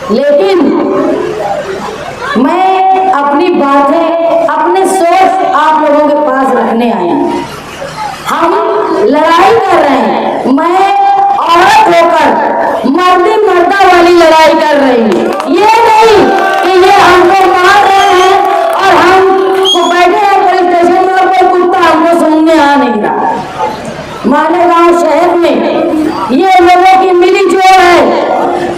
लेकिन मैं अपनी बातें, अपने सोच आप लोगों के पास रखने आया। हम लड़ाई कर रहे हैं, मैं औरत होकर मर्दा वाली लड़ाई कर रही हूँ। ये नहीं कि ये हमको मार रहे हैं और हम बैठे हैं पुलिस स्टेशन में और कोई कुत्ता हमको सुनने आ नहीं रहा। मालेगांव शहर में ये लोगों की मिली जोड़ है,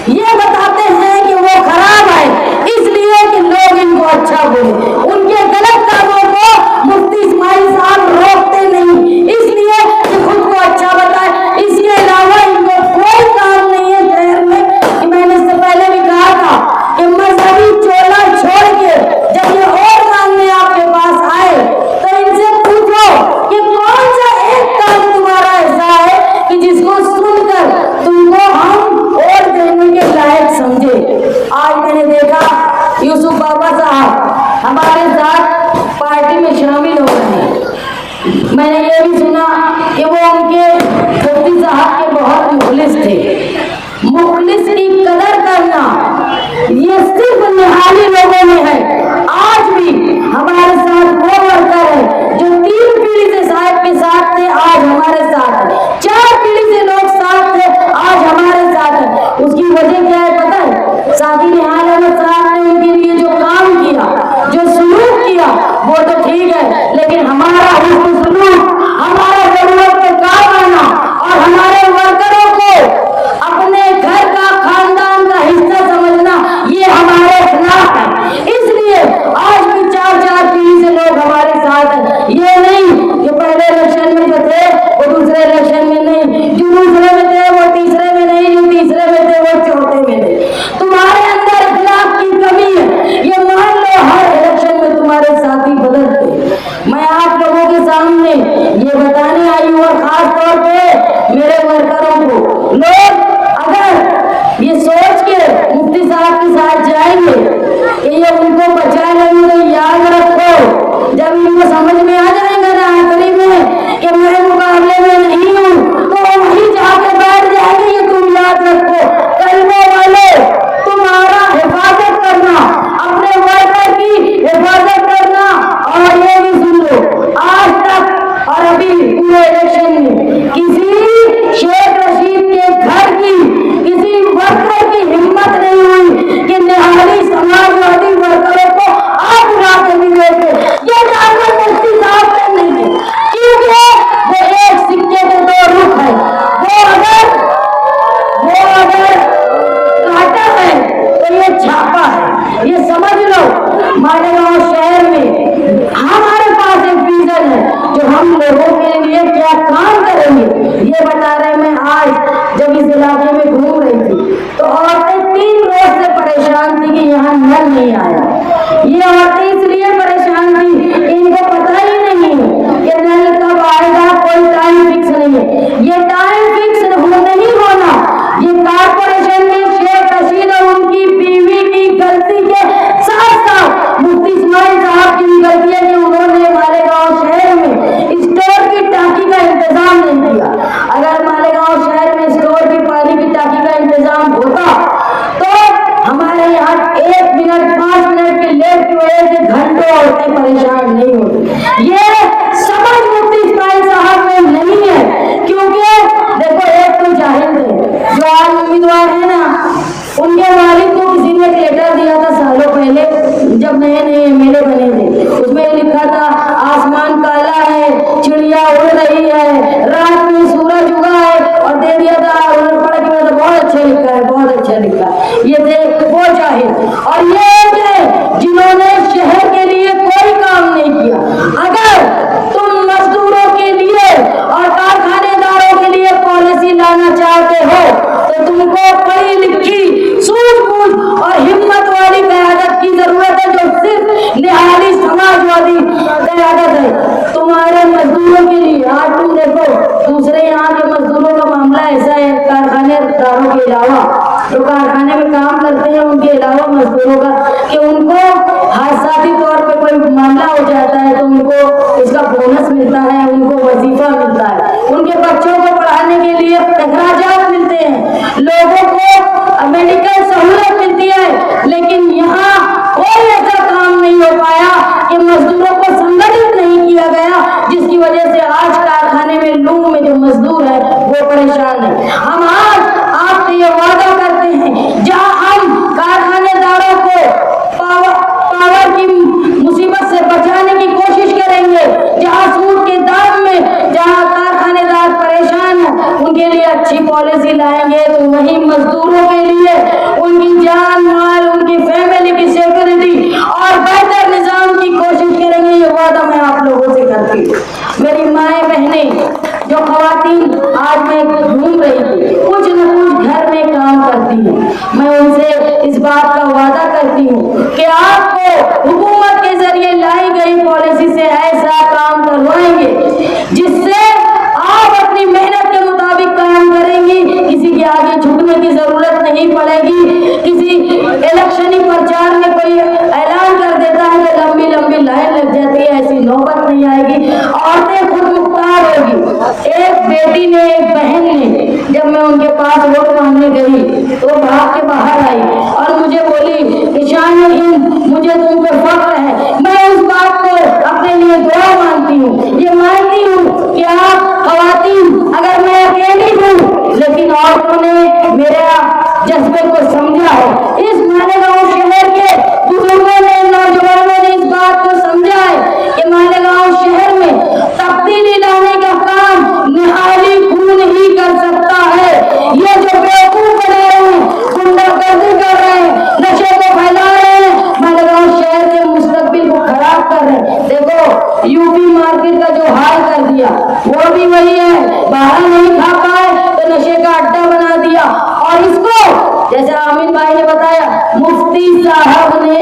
ये बताते हैं कि वो खराब है इसलिए कि लोग इनको अच्छा बोले। उनके गलत कामों को मुफ्ती इस्माइल साहब रोकते नहीं, इसलिए कि खुद को अच्छा बताए। इसके अलावा इनको कोई काम नहीं है शहर में। कि मैंने इससे पहले भी कहा था कि मजहबी चोला छोड़ के जब ये और मांगने आपके पास आए तो इनसे पूछो कि कौन सा एक काम तुम्हारा ऐसा है कि जिसको सुनकर तुमको हम वोट देने के लायक समझे। आज मैंने देखा यूसुफ बाबा साहब हमारे साथ पार्टी में शामिल हो रहे हैं। मैंने ये भी सुना कि वो उनके मुफ्ती साहब के बहुत मुखलिस थे। मुखलिस की कदर करना ये सिर्फ निहाली लोगों में है। आज भी हमारे साथ वो वर्कर है जो 3 पीढ़ी से साहब के साथ थे, आज हमारे साथ है। 4 पीढ़ी से लोग साथ थे, आज हमारे साथ है। उसकी वजह क्या है पता है? सादी निहाल अहमद साहब ने उनके लिए जो काम किया, जो सलूक किया, वो तो ठीक है, लेकिन हमारा हुस्न सलूक, हमारा जरूरत पे काम आना और हमारे वर्करों को अपने घर का खानदान का हिस्सा समझना, ये हमारे खिलाफ है। इसलिए आज भी 4 पीढ़ी से लोग हमारे साथ हैं। ये नहीं कि पहले इलेक्शन में जो थे वो दूसरे इलेक्शन में नहीं, जो दूसरे में थे वो तीसरे में नहीं, जो तीसरे में थे वो चौथे में नहीं। तुम्हारे अंदर इखलाक की कमी है, ये मान लो। हर इलेक्शन में तुम्हारे साथी बदलते। मैं आप लोगों के सामने ये बताने आई हूँ और खास तौर पे मेरे वर्करों को, लोग अगर ये सोच के मुफ्ती साहब के साथ जाएंगे कि ये उनको बचा लेंगे, तो याद रखो जब इनको समझ में आ जाएगा ना आखिरी में कि मैं मुकाबले में नहीं हूँ, तो वहीं जाके बैठ जाएंगे। ये तुम याद रखो कलमे वाले, तुम्हारा हिफाजत करना, अपने वर्कर की हिफाजत करना। और ये भी सुन लो, आज तक और अभी पूरे इलेक्शन में किसी शेख रशीद के घर की किसी वर्कर की हिम्मत नहीं हुई कि निहाली समाजवादी वर्करों को आग उड़ा के भी देते। ये जानवर मुफ्ती साहब ने नहीं थे, क्योंकि वो एक सिक्के के 2 रुख है। वो अगर काटा है तो ये छापा है, ये समझ लो। मालेगांव शहर में हमारे पास एक विजन है जो हम लोगों के लिए क्या काम करेंगे ये बता रहे। मैं आज जब इस इलाके में घूम रही थी तो औरतें 3 रोज से परेशान थी कि यहाँ नल नहीं आया। ये औरतें इसलिए परेशान थी, इनको पता ही नहीं कि नल कब आएगा, कोई टाइम फिक्स नहीं है। ये टाइम फिक्स नहीं होना, ये कारपोरेशन में शेख रशीद और उनकी बीवी की गलती के साथ साथ मुफ्ती इस्माइल साहब की भी गलती है कि उन्होंने मालेगांव शहर में स्टोर की टांकी का इंतजाम नहीं किया। अगर मालेगांव शहर में स्टोर की पानी की टांकी का इंतजाम होता तो हमारे यहाँ 1 मिनट 5 मिनट के लेट की वजह से घंटों औरतें परेशान नहीं होती। ये समझ मुफ्ती इस्माइल साहब में नहीं है, क्योंकि देखो एक तो जाहिल थे जो आज उम्मीदवार है ना, उनके वालिद को किसी ने एक लेटर दिया था सालों पहले जब नए एमएलए बने थे। उसमें लिखा था आसमान काला है, चिड़िया उड़ रही है, रात में सूरज उगा है, और दे दिया था उन्होंने पढ़ के तो बहुत अच्छा लिखा है, बहुत अच्छा लिखा है। ये थे वो जाहिल, और ये थे जिन्होंने शहर के लिए कोई काम नहीं किया। अगर तुम मजदूरों के लिए और कारखानेदारों के लिए पॉलिसी लाना चाहते हो तो तुमको पढ़ी लिखी सूझबूझ और हिम्मत वाली क़यादत की जरूरत है, जो सिर्फ निहाली समाजवादी क़यादत है तुम्हारे मजदूरों के लिए। आज तुम देखो दूसरे यहाँ के मजदूरों का मामला ऐसा है, कारखानेदारों के अलावा जो कारखाने में काम करते हैं उनके अलावा मजदूरों का, कि उनको हादसाती तौर पे कोई मामला हो जाता है तो उनको इसका बोनस मिलता है, उनको वजीफा मिलता है, उनके बच्चों को पढ़ाने के लिए अखराजात मिलते हैं, लोगों को मेडिकल सहूलत मिलती है। वो परेशान है। हम आज आपसे ये वादा करते हैं, जहां हम कारखानेदारों को पावर की मुसीबत से बचाने की कोशिश करेंगे, जहां सूद के दाम में जहां कारखानेदार परेशान हैं, उनके लिए अच्छी पॉलिसी लाएंगे, तो वही मजदूरों के लिए उनकी जान माल, उनकी फैमिली की सिक्योरिटी और बेहतर निजाम की कोशिश करेंगे। ये वादा मैं आप लोगों से करती हूँ। मेरी माएँ बहनें, जो खवातीन आज मैं घूम रही थी, कुछ न कुछ घर में काम करती हैं, मैं उनसे इस बात का वादा करती हूँ कि आपको हुकूमत के जरिए लाई गई पॉलिसी से ऐसा काम करवाएंगे जिससे आप अपनी मेहनत के मुताबिक काम करेंगी, किसी के आगे झुकने की जरूरत नहीं पड़ेगी। किसी इलेक्शनी प्रचार में कोई ऐलान कर देता है तो लंबी लंबी लाइन लग जाती है, ऐसी नौबत नहीं आएगी। औरतें खुद मुख्तार होगी। एक बेटी ने, एक बहन ने, जब मैं उनके पास वोट मांगने गई तो भाग के बाहर आई और मुझे बोली कि शान-ए-हिंद, मुझे तुम पे फख्र है। मैं उस बात को अपने लिए दुआ मानती हूँ, ये मानती हूँ कि आप खवातीन, अगर मैं अकेली हूँ लेकिन औरतों ने मेरा जज्बे को समझा है। इस मालेगांव शहर के बुजुर्गों ने, नौजवानों ने इस बात को समझा है कि मालेगांव शहर में तब्दीली लाने का काम निहाली खून ही कर सकता है। ये जो बेवकूफ बने हैं, गुंडागर्दी कर रहे हैं, नशे को फैला रहे हैं, मालेगांव शहर के मुस्तकबिल को खराब कर रहे हैं। देखो यूपी मार्केट का जो हाल कर दिया वो भी वही है, बाहर नहीं खा पाए तो नशे का अड्डा बना दिया। और इसको, जैसे आमिर भाई ने बताया, मुफ्ती साहब ने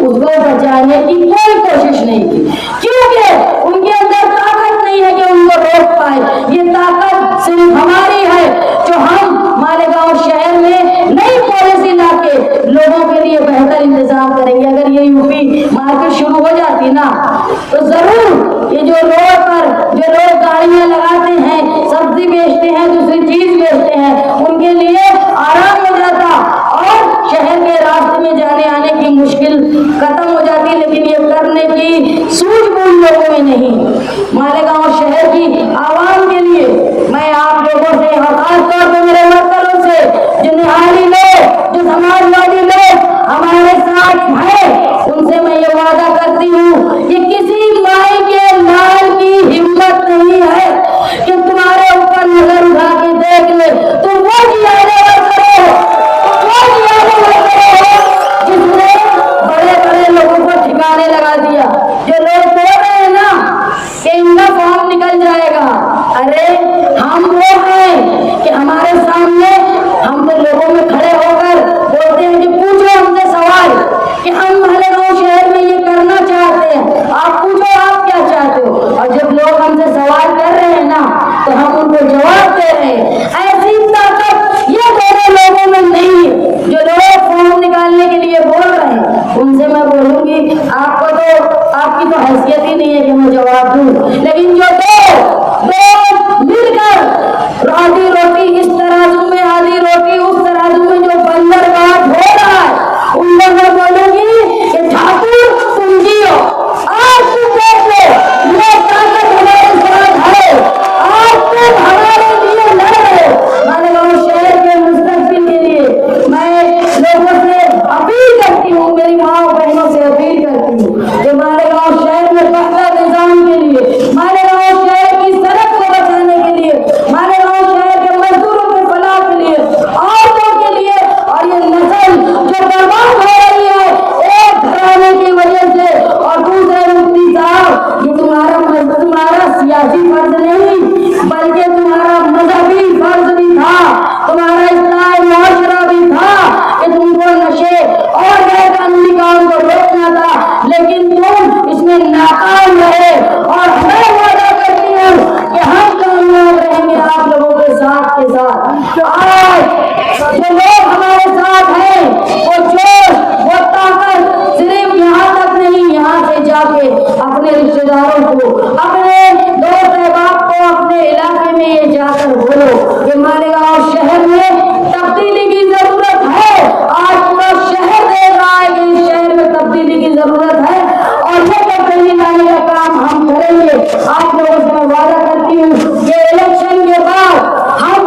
उसको बचाने की कोई कोशिश नहीं की, क्योंकि उनके अंदर ताकत नहीं है कि उनको रोक पाए। ये ताकत सिर्फ हमारी है, जो हम मालेगांव शहर में नई पॉलिसी लाके लोगों के लिए बेहतर इंतजाम करेंगे। अगर ये यूपी मार्केट शुरू हो जाती ना तो जरूर ये जो रोड पर जो लोग गाड़ियां लगाते हैं, सब्जी बेचते हैं, दूसरी चीज बेचते हैं, उनके लिए आराम हो जाता और शहर के रास्ते में जाने आने की मुश्किल खत्म हो जाती। लेकिन ये करने की सूझबूझ लोगों में नहीं। मालेगांव शहर की आवाम के लिए मैं आप लोगों से और खासतौर पर मेरे वर्करों से, जो निहाली लोग, जो समाजवादी लोग हमारे साथ हैं, उनसे मैं ये वादा करती हूँ कि किसी माई के लाल की हिम्मत नहीं है कि तुम्हारे ऊपर नजर उठा के देख ले। तुम वो जियादे करो, वो जियादे करो जिसने बड़े बड़े लोगों को ठिकाने लगा दिया। जो लोग बोल रहे हैं ना कि इनका फॉर्म निकल जाएगा, अरे हम वो हैं कि हमारे सामने हम तो लोगों में खड़े होकर बोलते हैं कि पूछो हमसे सवाल कि हम मालेगांव शहर में ये करना चाहते हैं, आप पूछो आप क्या चाहते हो। और जब लोग हमसे सवाल कर रहे हैं ना तो हम उनको जवाब दे रहे हैं। ऐसी ताकत ये दोनों लोगों में नहीं है। जो लोग फॉर्म निकालने के लिए बोल रहे हैं उनसे मैं बोलूंगी, आपको तो, आपकी तो हैसियत ही नहीं है कि मैं जवाब दूं। लेकिन जो दो मिलकर आधी रोटी इस तराजू में, आधी रोटी उस तराजू में जो बंदरगाह हो रहा है, उनको मैं बोलूंगी कि ठाकुर तुम जियो, आज तुम देख लो, ये ताकत हमारे साथ है, आज तुम हमारे लिए लड़ रहे हो। मालेगांव शहर के मुस्तकबिल के लिए मैं लोगों से अपील करती हूँ, मेरी माँ बहनों से अपील करती हूँ कि मालेगांव शहर में बेहतर निजाम के लिए, मालेगांव शहर की सड़क को बचाने के लिए, मालेगांव शहर के मजदूरों के फलाह के लिए, औरतों के लिए, और ये नस्ल जो बर्बाद हो रही है एक घराने की वजह से। और दूसरे मुफ्ती साहब, ये तुम्हारा सियासी फर्ज नहीं बल्कि तुम्हारा मजहबी फर्ज भी था, तुम्हारा इस्लाही मुआशरा भी था कि तुमको नशे और गैर कानूनी काम को रोकना था, लेकिन तुम इसमें नाकाम रहे। और मैं वादा करती हूँ कि हम कामयाब रहेंगे आप लोगों के साथ के साथ। आज जो लोग हमारे साथ हैं, वो जोश, वो ताकत सिर्फ यहाँ तक नहीं, यहाँ से जाके अपने रिश्तेदारों को, अपने दोस्त अहबाब को, अपने इलाके में ये जाकर बोलो कि मालेगांव शहर में तब्दीली की जरूरत है। आज पूरा शहर देख रहा है कि इस शहर में तब्दीली की जरूरत है और ये तब्दीली लाने का काम हम करेंगे। आप लोगों से मैं वादा करती हूँ कि इलेक्शन के बाद हम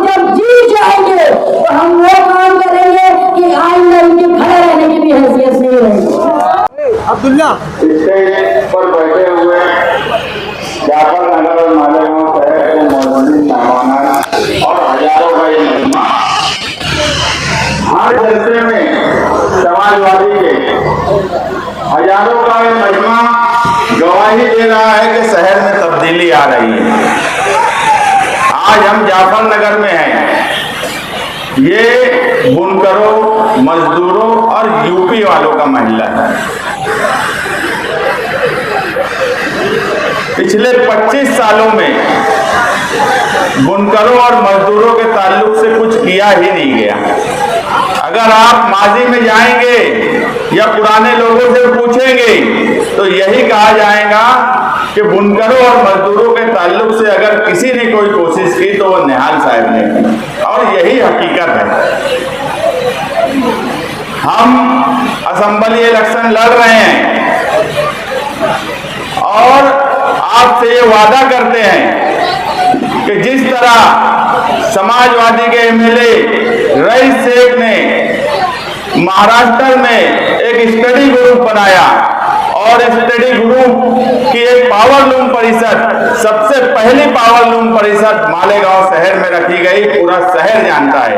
स्टेज पर बैठे हुए जाफर नगर और मालेगांव शहर के मौजूद मेहमान और हजारों का ये महिमा हर जलसे में समाजवादी के हजारों का ये महिमा गवाही दे रहा है कि शहर में तब्दीली आ रही है। आज हम जाफर नगर में हैं। ये बुनकरों, मजदूरों और यूपी वालों का महिला है। पिछले 25 सालों में बुनकरों और मजदूरों के ताल्लुक से कुछ किया ही नहीं गया। अगर आप माजी में जाएंगे या पुराने लोगों से पूछेंगे तो यही कहा जाएगा कि बुनकरों और मजदूरों के ताल्लुक से अगर किसी ने कोई कोशिश की तो वो निहाल साहब ने की, और यही हकीकत है। हम असेंबली इलेक्शन लड़ रहे हैं और आपसे ये वादा करते हैं कि जिस तरह समाजवादी के एमएलए रईस शेख ने महाराष्ट्र में एक स्टडी ग्रुप बनाया और स्टडी ग्रुप की एक पावर लूम परिषद, सबसे पहली पावर लूम परिषद मालेगांव शहर में रखी गई। पूरा शहर जानता है,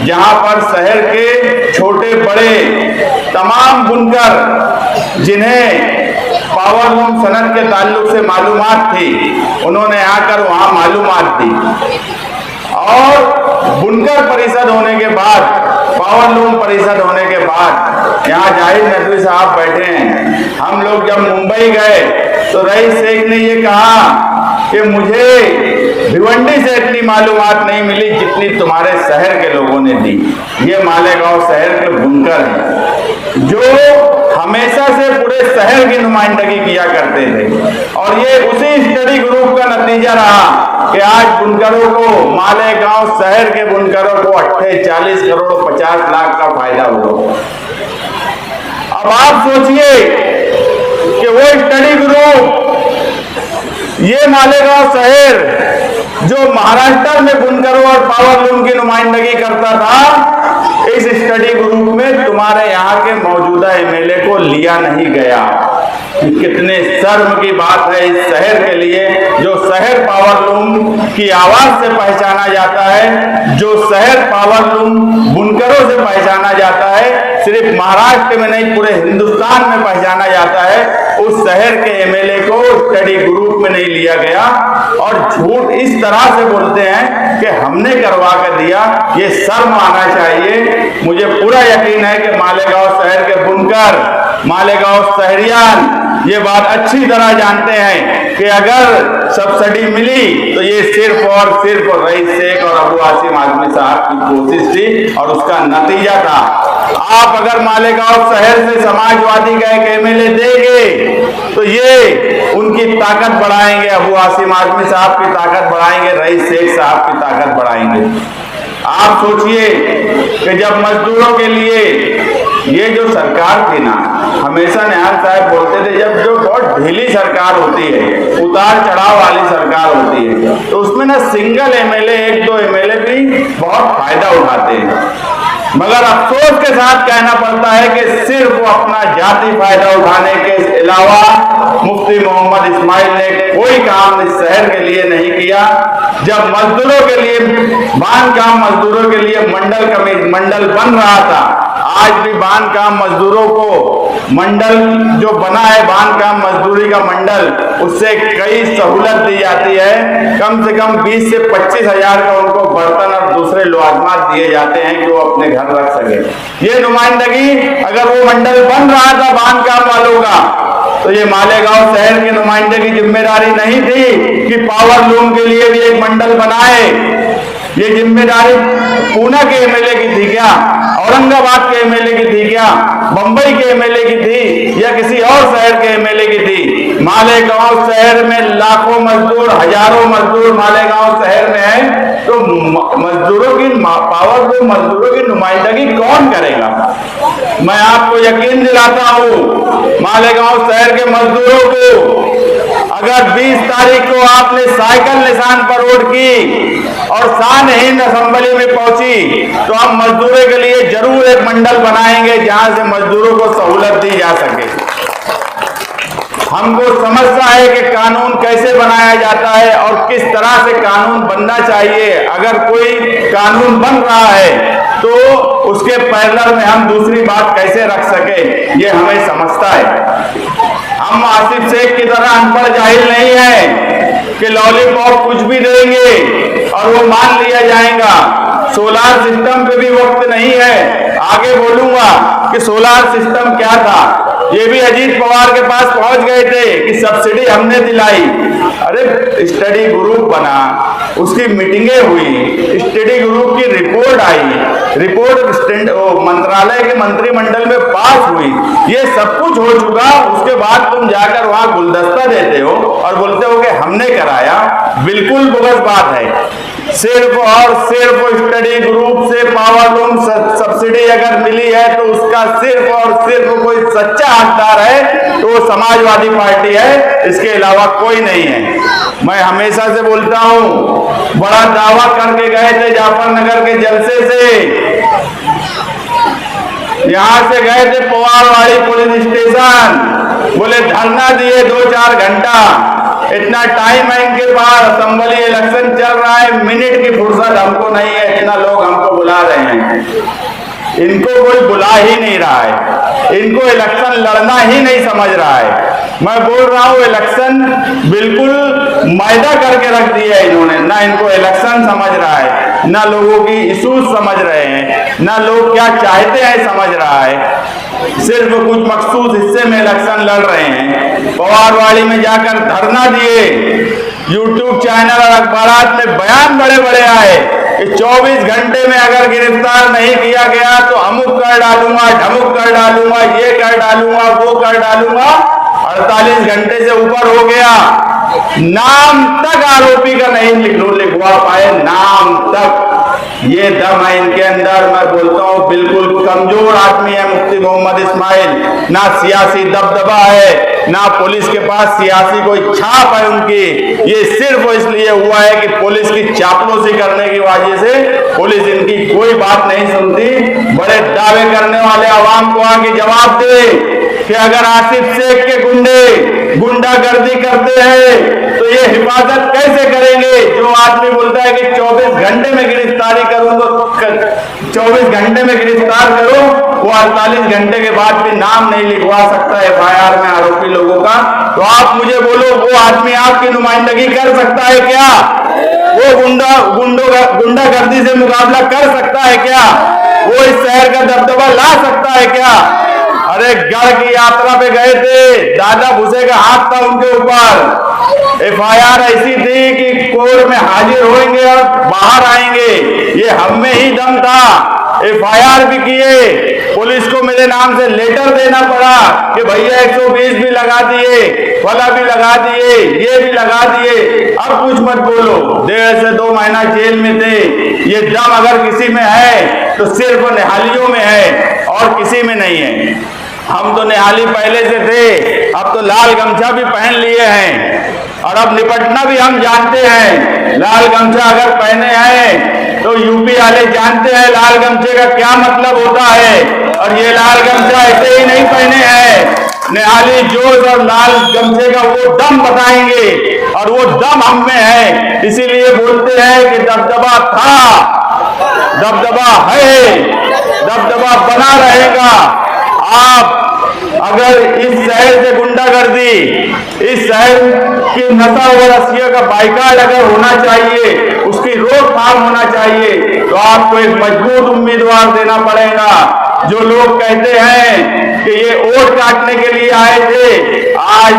जहां पर शहर के छोटे बड़े तमाम बुनकर जिन्हें पावर लूम सनत के ताल्लुक से मालूमात थी, उन्होंने आकर वहां मालूमात दी। और बुनकर परिषद होने के बाद, पावर लूम परिषद होने के बाद यहाँ जाहिद नकवी साहब बैठे हैं। हम लोग जब मुंबई गए तो रईस शेख ने ये कहा कि मुझे भिवंडी से इतनी मालूमात नहीं मिली जितनी तुम्हारे शहर के लोगों ने दी। ये मालेगांव शहर के बुनकर हैं जो हमेशा से पूरे शहर की नुमाइंदगी किया करते थे, और ये उसी स्टडी ग्रुप का नतीजा रहा कि आज बुनकरों को, मालेगांव शहर के बुनकरों को 40 करोड़ 50 लाख का फायदा हुआ। अब आप सोचिए कि वो स्टडी ग्रुप, ये मालेगांव शहर जो महाराष्ट्र में बुनकरों और पावर लूम की नुमाइंदगी करता था, इस स्टडी ग्रुप में तुम्हारे यहाँ के मौजूदा एमएलए को लिया नहीं गया। कितने शर्म की बात है इस शहर के लिए, जो शहर पावर लूम की आवाज से पहचाना जाता है, जो शहर पावर लूम बुनकरों से पहचाना जाता है, सिर्फ महाराष्ट्र में नहीं पूरे हिंदुस्तान में पहचाना जाता है। उस शहर के एमएलए को स्टडी ग्रुप में नहीं लिया गया और झूठ इस तरह से बोलते हैं कि हमने करवा कर दिया। ये शर्म आना चाहिए। मुझे पूरा यकीन है कि मालेगांव शहर के बुनकर, मालेगांव शहरियान ये बात अच्छी तरह जानते हैं कि अगर सब्सिडी मिली तो ये सिर्फ और सिर्फ रईस शेख और अबू आसिम आजमी साहब की कोशिश थी और उसका नतीजा था। आप अगर मालेगांव शहर से समाजवादी का एक एमएलए देंगे तो ये उनकी ताकत बढ़ाएंगे, अबू आसिम आजमी साहब की ताकत बढ़ाएंगे, रईस शेख साहब की ताकत बढ़ाएंगे। आप सोचिए कि जब मजदूरों के लिए ये जो सरकार थी ना, हमेशा निहाल साहब बोलते थे जब जो बहुत ढीली सरकार होती है, उतार चढ़ाव वाली सरकार होती है, तो उसमें ना सिंगल एमएलए, 1-2 एमएलए भी बहुत फायदा उठाते हैं। मगर अफसोस के साथ कहना पड़ता है कि सिर्फ वो अपना जाति फायदा उठाने के अलावा मुफ्ती मोहम्मद इस्माइल ने कोई काम इस शहर के लिए नहीं किया। जब मजदूरों के लिए, बांधकाम मजदूरों के लिए मंडल बन रहा था, आज भी बांधकाम मजदूरों को मंडल जो बना है, बांधकाम मजदूरी का मंडल, उससे कई सहूलत दी जाती है। कम से कम 20 से 25 हजार का उनको बर्तन और दूसरे लवाजमात दिए जाते हैं कि वो अपने घर रख सके। ये नुमाइंदगी, अगर वो मंडल बन रहा था बांधकाम वालों का, तो ये मालेगांव शहर की नुमाइंदगी जिम्मेदारी नहीं थी कि पावर लूम के लिए भी एक मंडल बनाए। ये जिम्मेदारी पूना के एमएलए की थी क्या, औरंगाबाद के एमएलए की थी क्या, बंबई के एमएलए की थी या किसी और शहर के एमएलए की थी? मालेगांव शहर में लाखों मजदूर, हजारों मजदूर मालेगांव शहर में है, तो मजदूरों की पावर को, मजदूरों की नुमाइंदगी कौन करेगा? मैं आपको यकीन दिलाता हूँ, मालेगांव शहर के मजदूरों को अगर 20 तारीख को आपने साइकिल निशान पर रोड की और शान हिंद असेंबली में पहुंची, तो हम मजदूरों के लिए जरूर एक मंडल बनाएंगे जहां से मजदूरों को सहूलत दी जा सके। हमको समझता है कि कानून कैसे बनाया जाता है और किस तरह से कानून बनना चाहिए। अगर कोई कानून बन रहा है तो उसके पैरेलल में हम दूसरी बात कैसे रख सके, ये हमें समझता है। हम आसिफ शेख की तरह अनपढ़ जाहिल नहीं है कि लॉलीपॉप कुछ भी देंगे और वो मान लिया जाएगा। सोलार सिस्टम पे भी वक्त नहीं है, आगे बोलूंगा कि सोलार सिस्टम क्या था। ये भी अजीत पवार के पास पहुंच गए थे कि सब्सिडी हमने दिलाई। अरे स्टडी ग्रुप बना, उसकी मीटिंगें हुई, स्टडी ग्रुप की रिपोर्ट आई, रिपोर्ट मंत्रालय के मंत्रिमंडल में पास हुई, ये सब कुछ हो चुका। उसके बाद तुम जाकर वहां गुलदस्ता देते हो और बोलते हो कि हमने कराया। बिल्कुल बोगस बात है। सिर्फ और सिर्फ स्टडी ग्रुप से पावरलूम सब्सिडी अगर मिली है तो उसका सिर्फ और सिर्फ कोई सच्चा हकदार है तो वो समाजवादी पार्टी है, इसके अलावा कोई नहीं है। मैं हमेशा से बोलता हूं, बड़ा दावा करके गए थे जाफरनगर के जलसे से, यहां से गए थे पवारवाड़ी पुलिस स्टेशन, बोले धरना दिए 2-4 घंटा। इतना टाइम है इनके पास, असेंबली इलेक्शन चल रहा है, मिनट की फुर्सत हमको नहीं है, इतना लोग हमको बुला रहे हैं। इनको कोई बुला ही नहीं रहा है, इनको इलेक्शन लड़ना ही नहीं समझ रहा है। मैं बोल रहा हूं इलेक्शन बिल्कुल मैदा करके रख दिया है इन्होंने। ना इनको इलेक्शन समझ रहा है, ना लोगों की इश्यूज समझ रहे हैं, ना लोग क्या चाहते हैं समझ रहा है। सिर्फ कुछ मखसूस हिस्से में इलेक्शन लड़ रहे हैं। पवारवाड़ी में जाकर धरना दिए, यूट्यूब चैनल और अखबारात में बयान बड़े बड़े आए कि 24 घंटे में अगर गिरफ्तार नहीं किया गया तो अमुक कर डालूंगा, ढमुक कर डालूंगा, ये कर डालूंगा, वो कर डालूंगा। 48 घंटे से ऊपर हो गया, नाम तक आरोपी का नहीं लिखवा पाए, नाम तक। ये दम है इनके अंदर। मैं बोलता हूँ बिल्कुल कमजोर आदमी है मुफ्ती मोहम्मद इस्माइल। ना सियासी दबदबा है, ना पुलिस के पास सियासी कोई छाप है उनकी। ये सिर्फ इसलिए हुआ है कि पुलिस की चापलूसी करने की वजह से पुलिस इनकी कोई बात नहीं सुनती। बड़े दावे करने वाले आवाम को आके जवाब दे कि अगर आसिफ शेख के गुंडे गुंडागर्दी करते हैं तो ये हिफाजत कैसे करेंगे। जो आदमी बोलता है कि 24 घंटे में गिरफ्तारी करूं तो 24 घंटे में गिरफ्तार करो, वो 48 घंटे के बाद भी नाम नहीं लिखवा सकता FIR में आरोपी लोगों का। तो आप मुझे बोलो, वो आदमी आपकी नुमाइंदगी कर सकता है क्या? वो गुंडागर्दी से मुकाबला कर सकता है क्या? वो इस शहर का दबदबा ला सकता है क्या? अरे गढ़ की यात्रा पे गए थे, दादा भूसे का हाथ था उनके ऊपर। FIR ऐसी थी कि कोर्ट में हाजिर होंगे और बाहर आएंगे, ये हम में ही दम था। FIR भी किए, पुलिस को मेरे नाम से लेटर देना पड़ा कि भैया 120 भी लगा दिए, फला भी लगा दिए, ये भी लगा दिए। अब कुछ मत बोलो, 1.5 से 2 महीना जेल में थे। ये दम अगर किसी में है तो सिर्फ निहालियों में है और किसी में नहीं है। हम तो निहाली पहले से थे, अब तो लाल गमछा भी पहन लिए हैं और अब निपटना भी हम जानते हैं। लाल गमछा अगर पहने हैं तो यूपी वाले जानते हैं लाल गमछे का क्या मतलब होता है, और ये लाल गमछा ऐसे ही नहीं पहने हैं। निहाली जोश और लाल गमछे का वो दम बताएंगे और वो दम हम में है। इसीलिए बोलते हैं कि दबदबा था, दबदबा है, दबदबा बना रहेगा। आप अगर इस शहर से गुंडागर्दी, इस शहर की नशा व रसिया का बाइकाट अगर होना चाहिए, उसकी रोकथाम होना चाहिए, तो आपको एक मजबूत उम्मीदवार देना पड़ेगा। जो लोग कहते हैं कि ये वोट काटने के लिए आए थे, आज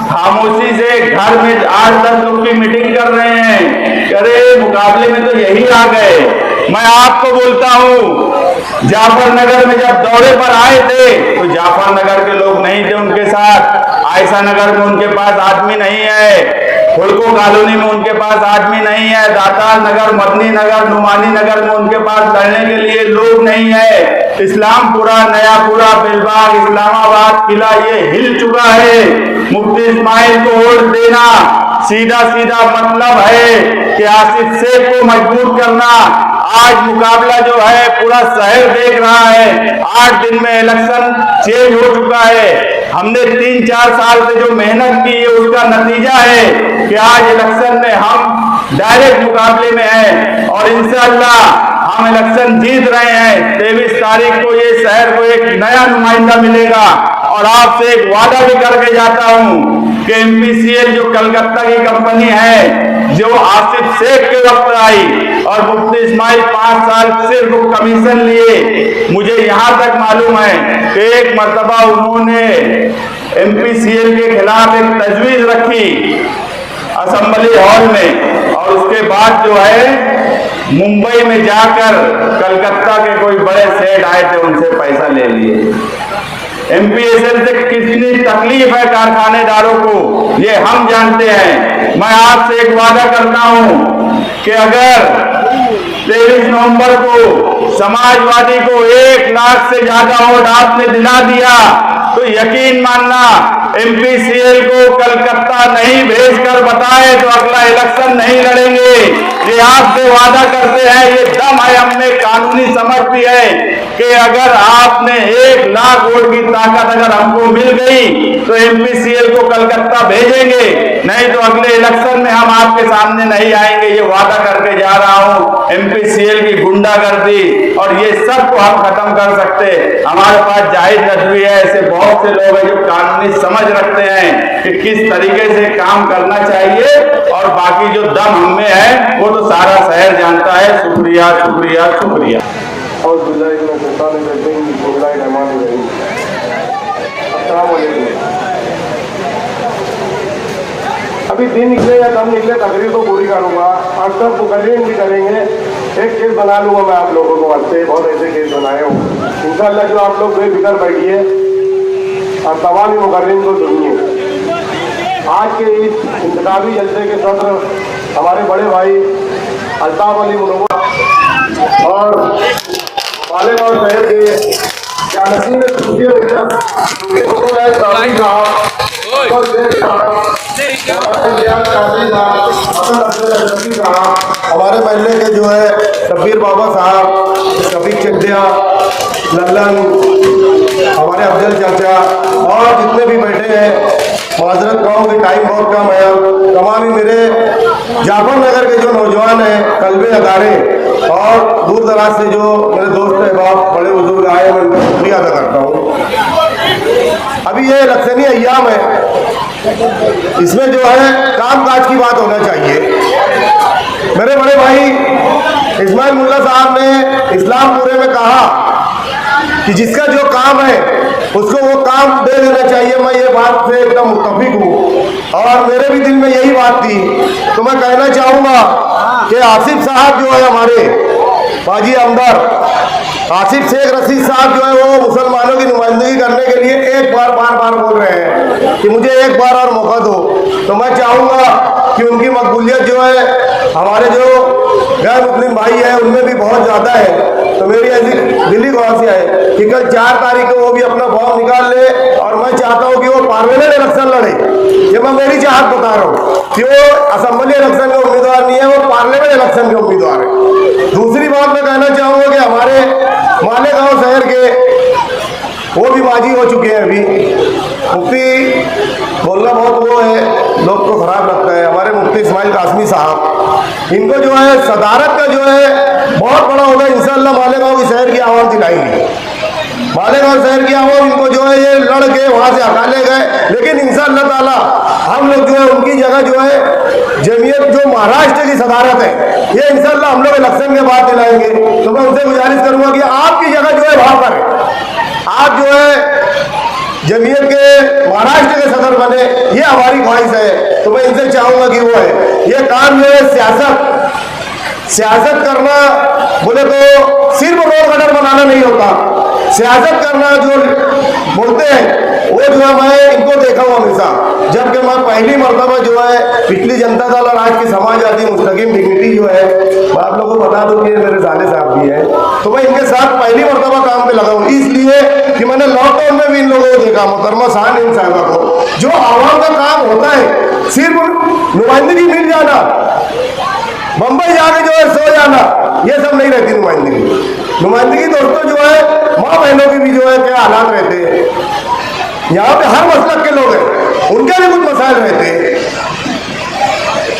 खामोशी से घर में 8-10 लोग की मीटिंग कर रहे हैं। अरे मुकाबले में तो यही आ गए। मैं आपको बोलता हूं, जाफरनगर में जब दौरे पर आए थे तो जाफरनगर के लोग नहीं थे उनके साथ। आयशा नगर में उनके पास आदमी नहीं है, हुड़को कॉलोनी में उनके पास आदमी नहीं है, दातार नगर, मदनी नगर, नुमानी नगर में उनके पास लड़ने के लिए लोग नहीं है। इस्लामपुरा, नयापुरा, बेलबाग, इस्लामाबाद, किला ये हिल चुका है। मुफ्ती इस्माइल को वोट देना सीधा सीधा मतलब है कि आसिफ शेख को मजबूर करना, आज मुकाबला जो है पूरा शहर देख रहा है। 8 दिन में इलेक्शन चेंज हो चुका है। हमने 3-4 साल से जो मेहनत की है उसका नतीजा है कि आज इलेक्शन में हम डायरेक्ट मुकाबले में हैं और इंशाअल्लाह हम इलेक्शन जीत रहे हैं। 23 तारीख को ये शहर को एक नया नुमाइंदा मिलेगा। और आपसे एक वादा भी करके जाता हूं कि एमपीसीएल जो कलकत्ता की कंपनी है, जो आसिफ शेख के वक्त आई और मुफ्ती इस्माइल 5 साल सिर्फ कमीशन लिए, मुझे यहां तक मालूम है कि एक मर्तबा उन्होंने एमपीसीएल के खिलाफ एक तजवीज रखी असेंबली हॉल में और उसके बाद जो है मुंबई में जाकर कलकत्ता के कोई बड़े सेठ आए थे, उनसे पैसा ले लिए। एमपीएसएल से कितनी तकलीफ है कारखानेदारों को, ये हम जानते हैं। मैं आपसे एक वादा करता हूं कि अगर 23 नवंबर को समाजवादी को 1 लाख से ज्यादा वोट आपने दिला दिया तो यकीन मानना एमपीसीएल को कलकत्ता नहीं भेजकर बताए तो अगला इलेक्शन नहीं लड़ेंगे। ये आपसे वादा करते हैं, ये दम है हमने, कानूनी समझ भी है कि अगर आपने 1 लाख वोट की ताकत अगर हमको मिल गई तो एमपीसीएल को कलकत्ता भेजेंगे, नहीं तो अगले इलेक्शन में हम आपके सामने नहीं आएंगे। ये वादा करके जा रहा हूं। एमपीसीएल की गुंडागर्दी और ये सब को हम खत्म कर सकते। हमारे पास जाहिद नदवी है, ऐसे बहुत से लोग हैं जो कानूनी समझ रखते हैं कि किस तरीके से काम करना चाहिए और बाकी जो दम हमें है वो तो सारा शहर जानता है। शुक्रिया शुक्रिया शुक्रिया। और अभी दिन निकले या कम निकले तकरीर तो पूरी करूंगा और सब मुकर्रीन भी करेंगे। एक केस बना लूंगा मैं आप लोगों को, वास्ते बहुत ऐसे केस बनाए हो इंशाअल्लाह, जो आप लोग बेफिक्र बैठिए और तमाम ही मुकर्रीन को सुनिए। आज के इस इंतखाबी जलसे के सत्र हमारे बड़े भाई अल्ताफ अली मुनव्वर और मालेगांव शहर के जानसी में हमारे महल्ले के जो है शब्बीर बाबा साहब, शफीक चड्डिया, लल्लन, हमारे अफजल चाचा और जितने भी बैठे हैं, माजरत गाँव के टाइम बहुत कम है, तमाम ही मेरे जाफर नगर के जो नौजवान हैं, कल्बे अदारे और दूर दराज से जो मेरे दोस्त अहबाब बड़े बुजुर्ग आए, मैं उनका शुक्रिया अदा करता हूँ। अभी ये इलेक्शनी अय्याम है, इसमें जो है काम काज की बात होना चाहिए। मेरे बड़े भाई इस्माइल मुल्ला साहब ने इस्लामपुरे में कहा कि जिसका जो काम है उसको वो काम दे देना चाहिए। मैं ये बात से एकदम मुत्तफिक हूँ और मेरे भी दिल में यही बात थी। तो मैं कहना चाहूँगा कि आसिफ साहब जो है हमारे बाजी आमदार आसिफ शेख रशीद साहब जो है वो मुसलमानों की नुमाइंदगी करने के लिए एक बार बार बोल रहे हैं कि मुझे एक बार और मौका दो। तो मैं चाहूँगा कि उनकी मकबूलियत जो है हमारे जो गैर मुस्लिम भाई है उनमें भी बहुत ज़्यादा है। तो मेरी ऐसी दिल्ली ख्वाहिश है कि कल 4 तारीख को वो भी अपना फॉर्म निकाल ले और मैं चाहता हूँ कि वो पार्लियामेंट इलेक्शन लड़े। ये मैं मेरी चाहत बता रहा हूँ कि वो असेंबली इलेक्शन के उम्मीदवार नहीं है, वो पार्लियामेंट इलेक्शन के उम्मीदवार है। दूसरी बात मैं कहना चाहूँगा कि हमारे मालेगांव शहर के वो भी बाजी हो चुके हैं। अभी मुफ्ती बोलना बहुत वो है, लोग को खराब लगता है। हमारे मुफ्ती इस्माइल कासमी साहब, इनको जो है सदारत का जो है बहुत बड़ा होगा इंशाअल्लाह। मालेगांव की शहर की आवाज़ दिलाएंगे, मालेगांव शहर की आवाज़ इनको जो है ये लड़ के वहाँ से हटा ले गए, लेकिन इंशाअल्लाह ताला हम लोग जो है उनकी जगह जो है जमीयत जो महाराष्ट्र की सदारत है ये इंशाअल्लाह हम लोग इलेक्शन के बाद दिलाएंगे। तो मैं उनसे गुजारिश करूँगा कि आपकी जगह जो है वहाँ पर आप जो है जमीयत के महाराष्ट्र के सदर बने, ये हमारी ख्वाहिश है। तो मैं इनसे चाहूँगा कि वो है ये काम जो है सियासत करना बोले तो सिर्फ रोड कटर बनाना नहीं होता। सियासत करना जो बोलते हैं वो जो है मैं इनको देखा हूँ हमेशा, जबकि मैं पहली मरतबा जो है पिछली जनता दल और आज की समाजवादी मुस्तकिम डिग्निटी जो है मैं आप लोगों को बता दूँ कि मेरे साले साहब भी है। तो मैं इनके साथ पहली मरतबा काम पे लगा हूँ, इसलिए कि मैंने लॉकडाउन में भी इन लोगों को देखा, मोहतरमा शान इन साहबा को, जो आवाम का काम होता है सिर्फ नुमाइंदगी मिल जाना बंबई जाके जो है सो जाना, ये सब नहीं रहती नुमाइंदगी। नुमाइंदगी दोस्तों जो है माँ बहनों की भी जो है क्या हालात रहते हैं। यहाँ पे हर मसलक के लोग हैं, उनके भी कुछ मसाइल रहते हैं।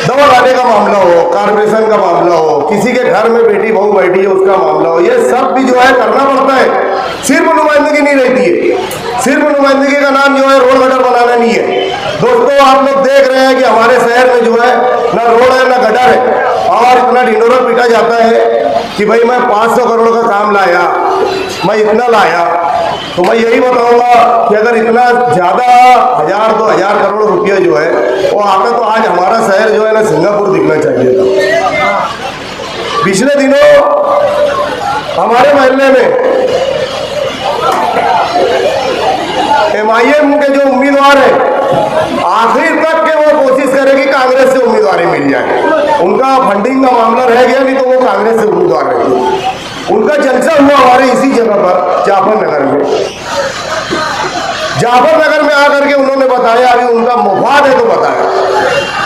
दवा लाने का मामला हो, कारपोरेशन का मामला हो, किसी के घर में बेटी बहू बैठी है उसका मामला हो, ये सब भी जो है करना पड़ता है। सिर्फ नुमाइंदगी नहीं रहती है। सिर्फ नुमाइंदगी का नाम जो है रोड गटर बनाना नहीं है। दोस्तों आप लोग देख रहे हैं कि हमारे शहर में जो है ना रोड है ना गटर है, और इतना ढिंडोरा पीटा जाता है कि भाई मैं 500 करोड़ का काम लाया, मैं इतना लाया। तो मैं यही बताऊंगा कि अगर इतना ज़्यादा 1000-2000 करोड़ रुपया जो है वो आता तो आज हमारा शहर जो है ना सिंगापुर दिखना चाहिए था। पिछले दिनों हमारे मोहल्ले में MIM के जो उम्मीदवार है आखिर तक के वो कोशिश करेगी कांग्रेस से उम्मीदवारी मिल जाए। उनका फंडिंग का मामला रह गया, नहीं तो वो कांग्रेस से उम्मीदवार रहेगी। उनका जलसा हुआ हमारे इसी जगह पर जाफर नगर में। जाफर नगर में आकर के उन्होंने बताया, अभी उनका मुफाद है तो बताया।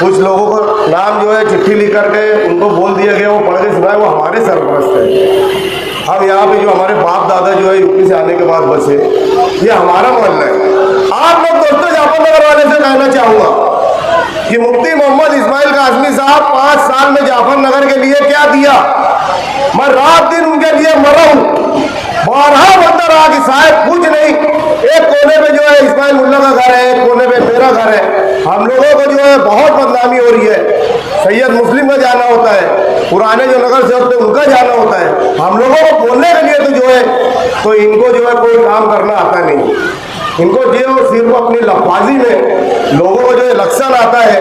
कुछ लोगों को नाम जो है चिट्ठी लिख करके उनको बोल दिया गया, वो पढ़ के सुनाए, वो हमारे सरपरस्त है। हम यहाँ पे जो हमारे बाप दादा जो है यूपी से आने के बाद बसे, ये हमारा मोहल्ला है। आप लोग दोस्तों जाफर नगर वाले से कहना चाहूंगा कि मुफ्ती मोहम्मद इस्माइल कासमी साहब 5 साल में जाफर नगर के लिए क्या दिया। मैं रात दिन उनके लिए मरा हूँ, 12 बंदा रहा कि साहब कुछ नहीं। एक कोने पे जो है इस्माइल मुल्ला का घर है, एक कोने पे मेरा घर है। हम लोगों को जो है बहुत बदनामी हो रही है। सैयद मुस्लिम का जाना होता है, पुराने जो नगर से होते हैं उनका जाना होता है। हम लोगों को बोलने के लिए तो जो है तो इनको जो है कोई काम करना आता नहीं। इनको जो सिर्फ अपनी लफाजी में लोगों को जो है लक्षण आता है।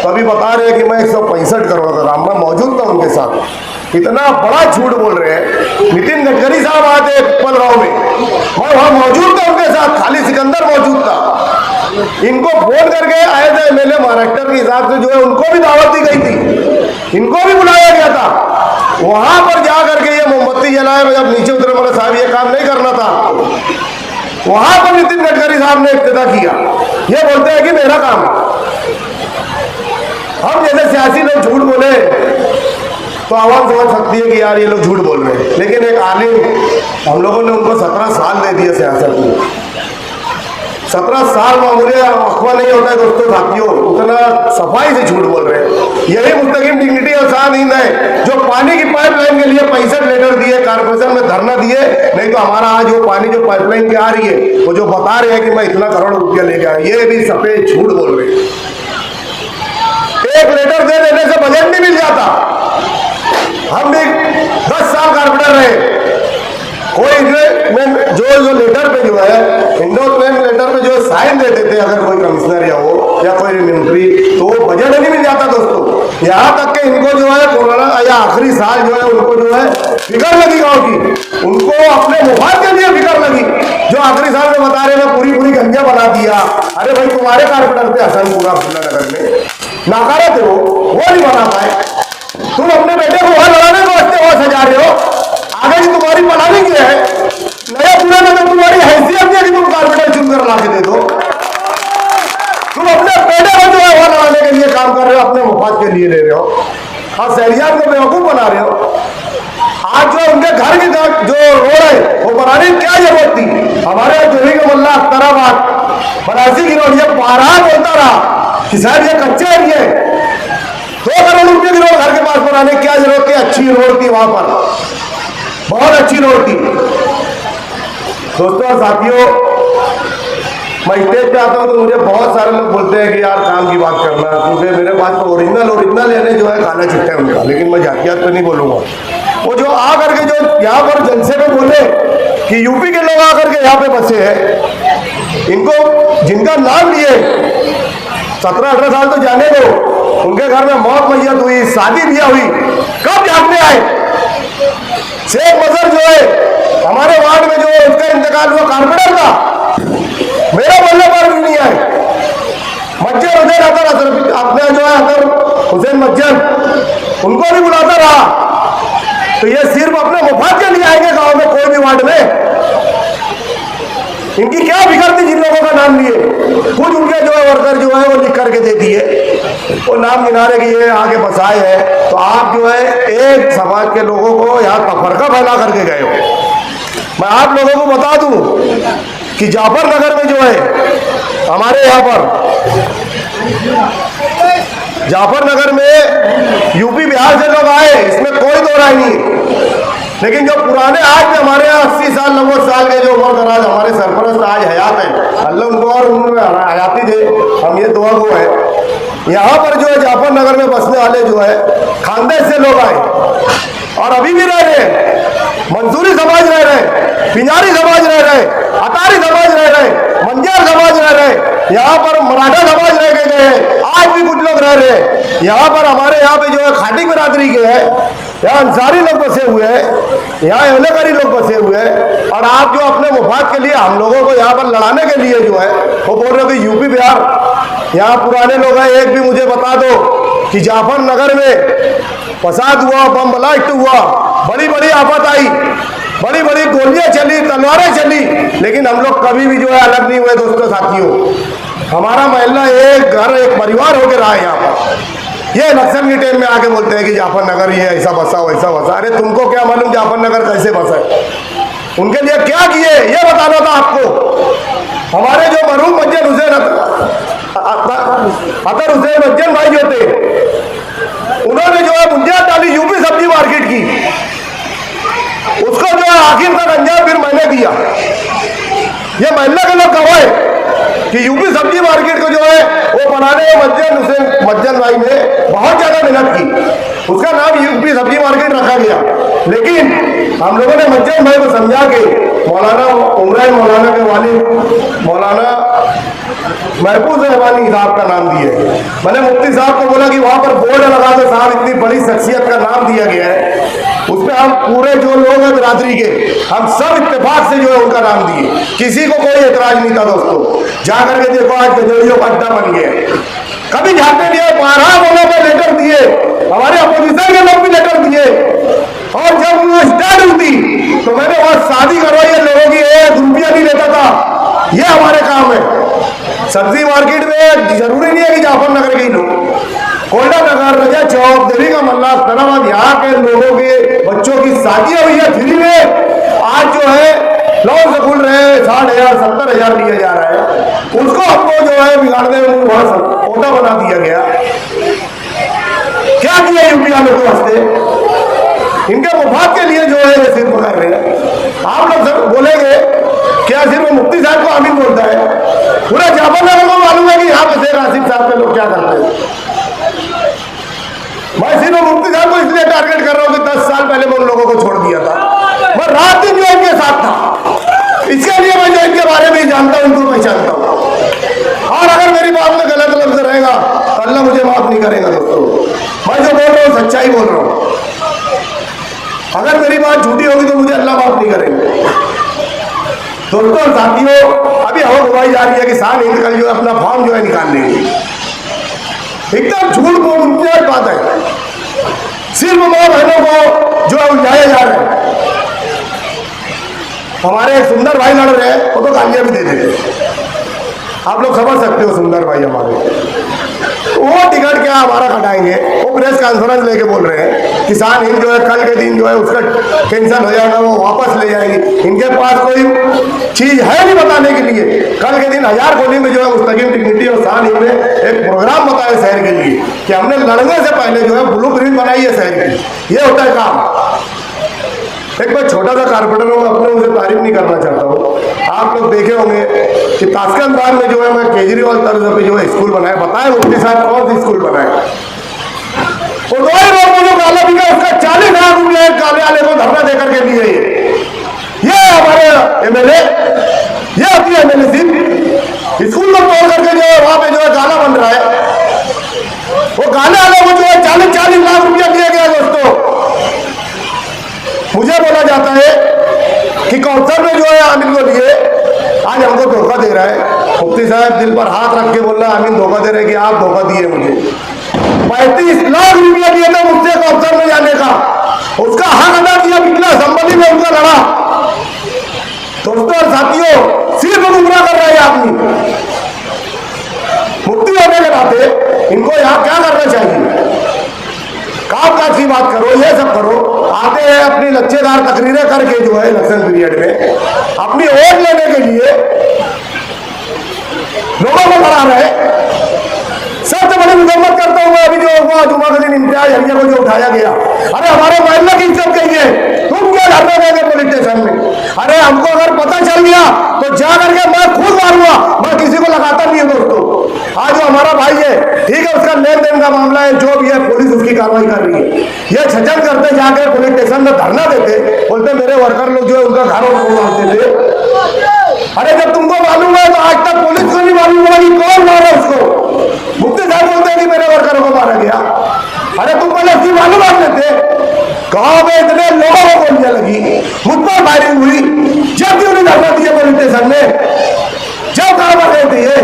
तो अभी बता रहे हैं कि मैं 165 करोड़ का काम, मैं मौजूद था उनके साथ। इतना बड़ा झूठ बोल रहे हैं। नितिन गडकरी साहब आए थे पलगांव में, मैं वहां मौजूद था उनके साथ, खाली सिकंदर मौजूद था। इनको फोन करके आए थे MLA महाराष्ट्र के हिसाब से जो है उनको भी दावत दी गई थी, इनको भी बुलाया गया था। वहां पर जा करके ये मोमबत्ती जलाए, जब नीचे उतरे बोले साहब ये काम नहीं करना था। वहां पर नितिन गडकरी साहब ने इब्तिदा किया। ये बोलते हैं कि मेरा काम है। हम जैसे सियासी लोग झूठ बोले तो आवाम समझ सकती है कि यार ये लोग झूठ बोल रहे हैं, लेकिन एक आलिम, हम लोगों ने उनको 17 साल दे दिए सियासत में। 17 साल मामूली अफवाह नहीं होता है दोस्तों साथियों, उतना सफाई से झूठ बोल रहे हैं। यही मुस्तकिम डिग्निटी और शान हिंद है जो पानी की पाइपलाइन के लिए 65 लेटर दिए, कारपोरेशन में धरना दिए। नहीं तो हमारा आज वो पानी जो पाइपलाइन की आ रही है वो जो बता रहे हैं कि मैं इतना करोड़ रुपया लेके आया, ये भी सफेद झूठ बोल रहे हैं। एक लेटर दे देने से बजट नहीं मिल जाता। हम भी 10 साल कारपोरेटर रहे, कोई जो लेटर पे जो है इंडोसमेंट लेटर पे जो साइन दे देते अगर कोई कमिश्नर या हो या कोई मंत्री, तो वो बजट नहीं मिल जाता दोस्तों। यहाँ तक कि इनको जो है कोरोना या आखिरी साल जो है उनको जो है फिक्र लगी गाँव की, उनको अपने मुफाद के लिए फिक्र लगी। जो आखिरी साल में बता रहे हैं पूरी गंजा बना दिया। अरे भाई तुम्हारे कारपोरेटर थे हसनपुरा नगर में, नाकारा थे वो नहीं बना पाए। तुम अपने बेटे को वहां लड़ाने को वास्ते वहां सजा रहे हो, आगे की तुम्हारी प्लानिंग क्या है? नया पूरे में तो तुम्हारी हैसियत नहीं है कि तुम कारपोरेटर चुन कर ला के दे दो। तुम अपने बेटे को जो है वहां लड़ाने के लिए काम कर रहे हो, अपने मुफाद के लिए ले रहे हो, और शहरियात को बेवकूफ बना रहे हो। आज जो उनके घर की जो रोड है वो बनाने की क्या जरूरत थी? हमारे जोड़ी का मल्ला अख्तराबाद बनारसी की रोड, ये 12 बोलता रहा कि साहब ये कच्चा एरिया है, 2 करोड़ रुपये की रोड घर के पास बनाने की क्या जरूरत थी? अच्छी रोड थी वहां पर, बहुत अच्छी रोड थी। दोस्तों और साथियों, मैं स्टेज पे आता हूँ तो मुझे बहुत सारे लोग बोलते हैं कि यार काम की बात करना, क्योंकि मेरे पास तो ओरिजिनल यानी जो है काला चिट्टा है उनका, लेकिन मैं जातियात पे नहीं बोलूंगा। वो जो आ करके जो यहाँ पर जलसे में बोले कि यूपी के लोग आकर के यहाँ पे बसे हैं, इनको जिनका नाम लिए 17-18 साल तो जाने दो, उनके घर में मौत मैयत हुई, शादी ब्याह हुई, कब जागने आए? शेख मजहर जो है हमारे वार्ड में जो उसका इंतकाल हुआ कारपोरेटर था, मेरा बोलने पर भी नहीं आए। मज्जर हुसैन अपने जो है अतर हुसैन मज्जर, उनको भी बुलाता रहा। तो ये सिर्फ अपने मुफाद के लिए आएंगे गांव में कोई भी वार्ड में? इनकी क्या फिक्र थी जिन लोगों का नाम लिए? खुद उनके जो है वर्कर जो है वो लिख करके दे दिए। वो नाम गिना रहे कि ये आके बसाए है, तो आप जो है एक समाज के लोगों को यहाँ तफरका फैला करके गए हो। मैं आप लोगों को बता दूं कि जाफर नगर में जो है हमारे यहाँ पर जाफर नगर में यूपी बिहार से लोग आए, इसमें कोई दो राय नहीं है। लेकिन जो पुराने आज भी हमारे यहाँ 80 साल 90 साल के जो उम्र दराज हमारे सरपरस्त आज हयात है, अल्लाह उनको और उम्र हयाती दे, हम ये दुआ गो है। यहाँ पर जो है जाफर नगर में बसने वाले जो है खानदेश से लोग आए और अभी भी रह रहे हैं। मंसूरी समाज रह रहे, पिंजारी समाज रह रहे, अतारी समाज रह रहे, मंजार समाज रह रहे, यहाँ पर मराठा समाज रह के गए हैं, आज भी कुछ लोग रह रहे हैं। यहाँ पर हमारे यहाँ पे जो है खाटी बिरादरी के है, यहाँ अंसारी लोग बसे हुए हैं, यहाँ एवलेकारी लोग बसे हुए हैं। और आप जो अपने मुफाद के लिए हम लोगों को यहाँ पर लड़ाने के लिए जो है वो बोल रहे हो कि यूपी बिहार यहाँ पुराने लोग हैं। एक भी मुझे बता दो कि जाफर नगर में फसाद हुआ, बम ब्लास्ट हुआ, बड़ी बड़ी आफत आई, बड़ी बड़ी गोलियां चली, तलवारें चली, लेकिन हम लोग कभी भी जो है अलग नहीं हुए दोस्तों साथियों। हमारा मोहल्ला एक घर एक परिवार होकर रहा है यहाँ पर। ये इलेक्शन के टाइम में आके बोलते हैं कि जाफर नगर ये ऐसा बसा वैसा बसा। अरे तुमको क्या मालूम जाफर नगर कैसे बसा है? उनके लिए क्या किए ये बताना था आपको। हमारे जो मरहूम मज्जन हुसैन अतर हुसैन मज्जन भाई जो थे, उन्होंने जो है बुनियाद डाली यूपी सब्जी मार्केट की, उसको जो है आखिर तक अंजाम फिर मैंने दिया। ये मोहल्ले के लोग गवाह कि यूपी सब्जी मार्केट को जो है वो बनाने में मज्जन भाई ने बहुत ज्यादा मेहनत की, उसका नाम यूपी सब्जी मार्केट रखा गया। लेकिन हम लोगों ने मज्जन भाई को समझा के मौलाना उमरान मौलाना के वालिद मौलाना महफूज रहमानी साहब का नाम दिए। मैंने मुफ्ती साहब को बोला कि वहां पर बोर्ड लगा दो साहब, इतनी बड़ी शख्सियत का नाम दिया गया है, उसमें हम पूरे जो लोग हैं बिरादरी के हम सब इत्तेफाक से जो है उनका नाम दिए, किसी को कोई एतराज नहीं था दोस्तों। जाकर के देखो आज गजोड़ियों का अड्डा बन गया। कभी झांकने दिए, 12 लोगों को लेटर दिए, हमारे अपोजिशन के लोग भी लेटर दिए, और जब वो स्टार्ट हुई तो मैंने वहां शादी करवाई है लोगों की, 1 रुपया नहीं लेता था। ये हमारे काम है। सब्जी मार्केट में जरूरी नहीं है कि जाफर नगर के ही लोग, कोयला नगर, रजा चौक, दिल्ली का मल्ला, इस्लामाबाद, यहाँ के लोगों के बच्चों की शादियां हुई है फ्री में। आज जो है लॉन स्कूल रहे 60,000 70,000 लिया जा रहा है, उसको हमको जो है बिगाड़ने में वहां कोटा बना दिया गया। क्या किया यूपी वालों को वास्ते? इनके मुफाद के लिए जो है ये सिर्फ कर रहे हैं। आप लोग सब बोलेंगे क्या सिर्फ मुफ्ती साहब को आमीन बोलता है? पूरा जाफर नगर को मालूम है कि यहाँ पे शेख आसिफ साहब के लोग क्या करते हैं। मैं सिर्फ मुफ्ती साहब को इसलिए टारगेट कर रहा हूँ कि 10 साल पहले मैं उन लोगों को छोड़ दिया था। मैं रात दिन जो इनके साथ था, इसके लिए मैं जो इनके बारे में जानता हूँ, उनको पहचानता हूँ। और अगर मेरी बात में गलत लफ्ज रहेगा तो अल्लाह मुझे माफ नहीं करेगा दोस्तों। मैं जो बोल रहा हूँ सच्चाई बोल रहा हूँ। अगर मेरी बात झूठी होगी तो मुझे अल्लाह माफ नहीं करेगा। दोस्तों साथियों, अभी हवा घुमाई जा रही है कि शान हिंद कल जो है अपना फॉर्म जो है निकाल लेंगे। एकदम झूठ बोल बात है। सिर्फ माँ बहनों को जो है उलझाया जा रहा है। हमारे एक सुंदर भाई लड़ रहे हैं, वो तो गालियां भी दे देते। आप लोग समझ सकते हो सुंदर भाई हमारे, वो टिकट क्या हमारा कटाएंगे। वो प्रेस कॉन्फ्रेंस लेके बोल रहे हैं किसान हिंद जो है कल के दिन जो है उसका कैंसिल हो जाएगा, वो वापस ले जाएंगे। इनके पास कोई चीज है नहीं बताने के लिए। कल के दिन 1000 गोली में जो है मुस्तकिम डिग्निटी और शान हिंद ने एक प्रोग्राम बताया शहर के लिए कि हमने लड़ने से पहले जो है ब्लूप्रिंट बनाई है शहर की। ये होता है काम। एक मैं छोटा सा कारपेंटर हूँ, अपने उसे तारीफ नहीं करना चाहता हूँ। आप लोग देखे होंगे कि ताशकंद बाग में जो है मैं केजरीवाल तर्ज पे जो है स्कूल बनाया। बताए मुफ्ती साहब कौन सी स्कूल बनाए? वो 2 ही रोड में जो काला बिका उसका 40,000 रुपये काले वाले को धरना देकर के लिए। ये हमारे एमएलए, ये अपनी एमएलए सिर्फ स्कूल को तोड़ करके जो है वहां पे जो है गाला बन रहा है। वो गाले वाले को जो है 40-40 लाख रुपया दिया गया दोस्तों। मुझे बोला जाता है कि कौंसल में जो है आमिर को लिए आज हमको धोखा दे रहा है। मुफ्ती साहब दिल पर हाथ रख के बोल रहा है आमीन धोखा दे रहे कि आप धोखा दिए मुझे। 35 लाख रुपया दिए थे मुझसे कौंसल में जाने का, उसका हक अदा किया, पिछला संबंधी में उनका लड़ा। दोस्तों और साथियों, सिर्फ गुमराह कर रहा है आदमी। मुफ्ती होने के नाते इनको यहाँ क्या बात करो, ये सब करो, आते हैं अपनी लच्छेदार तकरीरें करके जो है इलेक्शन पीरियड में अपनी वोट लेने के लिए लोगों को लड़ा रहे। सबसे बड़ी मुजम्मत करता हूँ मैं अभी जो हुआ जुमा के दिन इम्तियाज हरिया को जो उठाया गया। अरे हमारे मोहल्ले की इज्जत गई है, तुम क्या धरना देंगे पुलिस स्टेशन में? अरे हमको अगर पता चल गया तो जा करके मैं खुद मारूंगा, मैं किसी को लगाता नहीं हूँ दोस्तों। आज जो हमारा भाई है, ठीक है, उसका लेन देन का मामला है, जो भी है पुलिस उसकी कार्रवाई कर रही है। ये छचन करते जाके पुलिस स्टेशन में धरना देते, बोलते मेरे वर्कर लोग जो है उनका घर और मारते थे। अरे जब तुमको मालूम है तो आज तक पुलिस को नहीं मालूम होगा कि कौन मारा उसको। मुफ्ती साहब बोलते हैं कि मेरे वर्करों को मारा गया। अरे तुम पहले उसकी मालूमात लेते। गांव में इतने लोगों को गोलियां लगी, मुझ पर फायरिंग हुई, जब क्यों नहीं धरना दिया पुलिस स्टेशन में? जब कहा कर रहे थे ये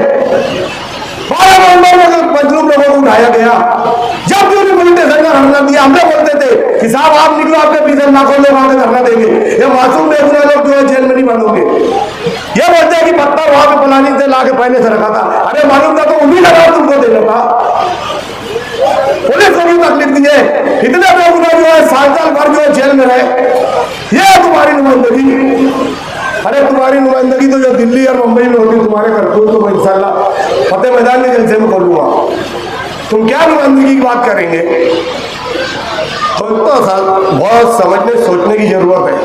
12 नवंबर में मजलूम लोगों को उठाया गया, जब क्यों नहीं पुलिस स्टेशन का धरना दिया? हमने बोलते थे कि साहब आप निकलो, आपके पीछे लाखों लोग आगे धरना देंगे, ये मासूम बेगुनाह लोग जो है जेल में नहीं बंद होंगे। ये बोलते हैं कि पत्थर वहां पे पलानी से लाके पहले से रखा था। अरे मालूम था तो उम्मीद लगा तुमको देना था। पुलिस को भी तकलीफ दी है, इतने बेगुनाह जो है साल भर जो है जेल में रहे। ये तुम्हारी नुमाइंदगी। अरे तुम्हारी नुमाइंदगी तो जो दिल्ली और मुंबई में होगी तुम्हारे करतूत तो मैं इंशाल्लाह फतेह मैदान के जलसे में खोलूंगा। तुम क्या नुमाइंदगी की बात करेंगे? तो साल बहुत समझने सोचने की जरूरत है।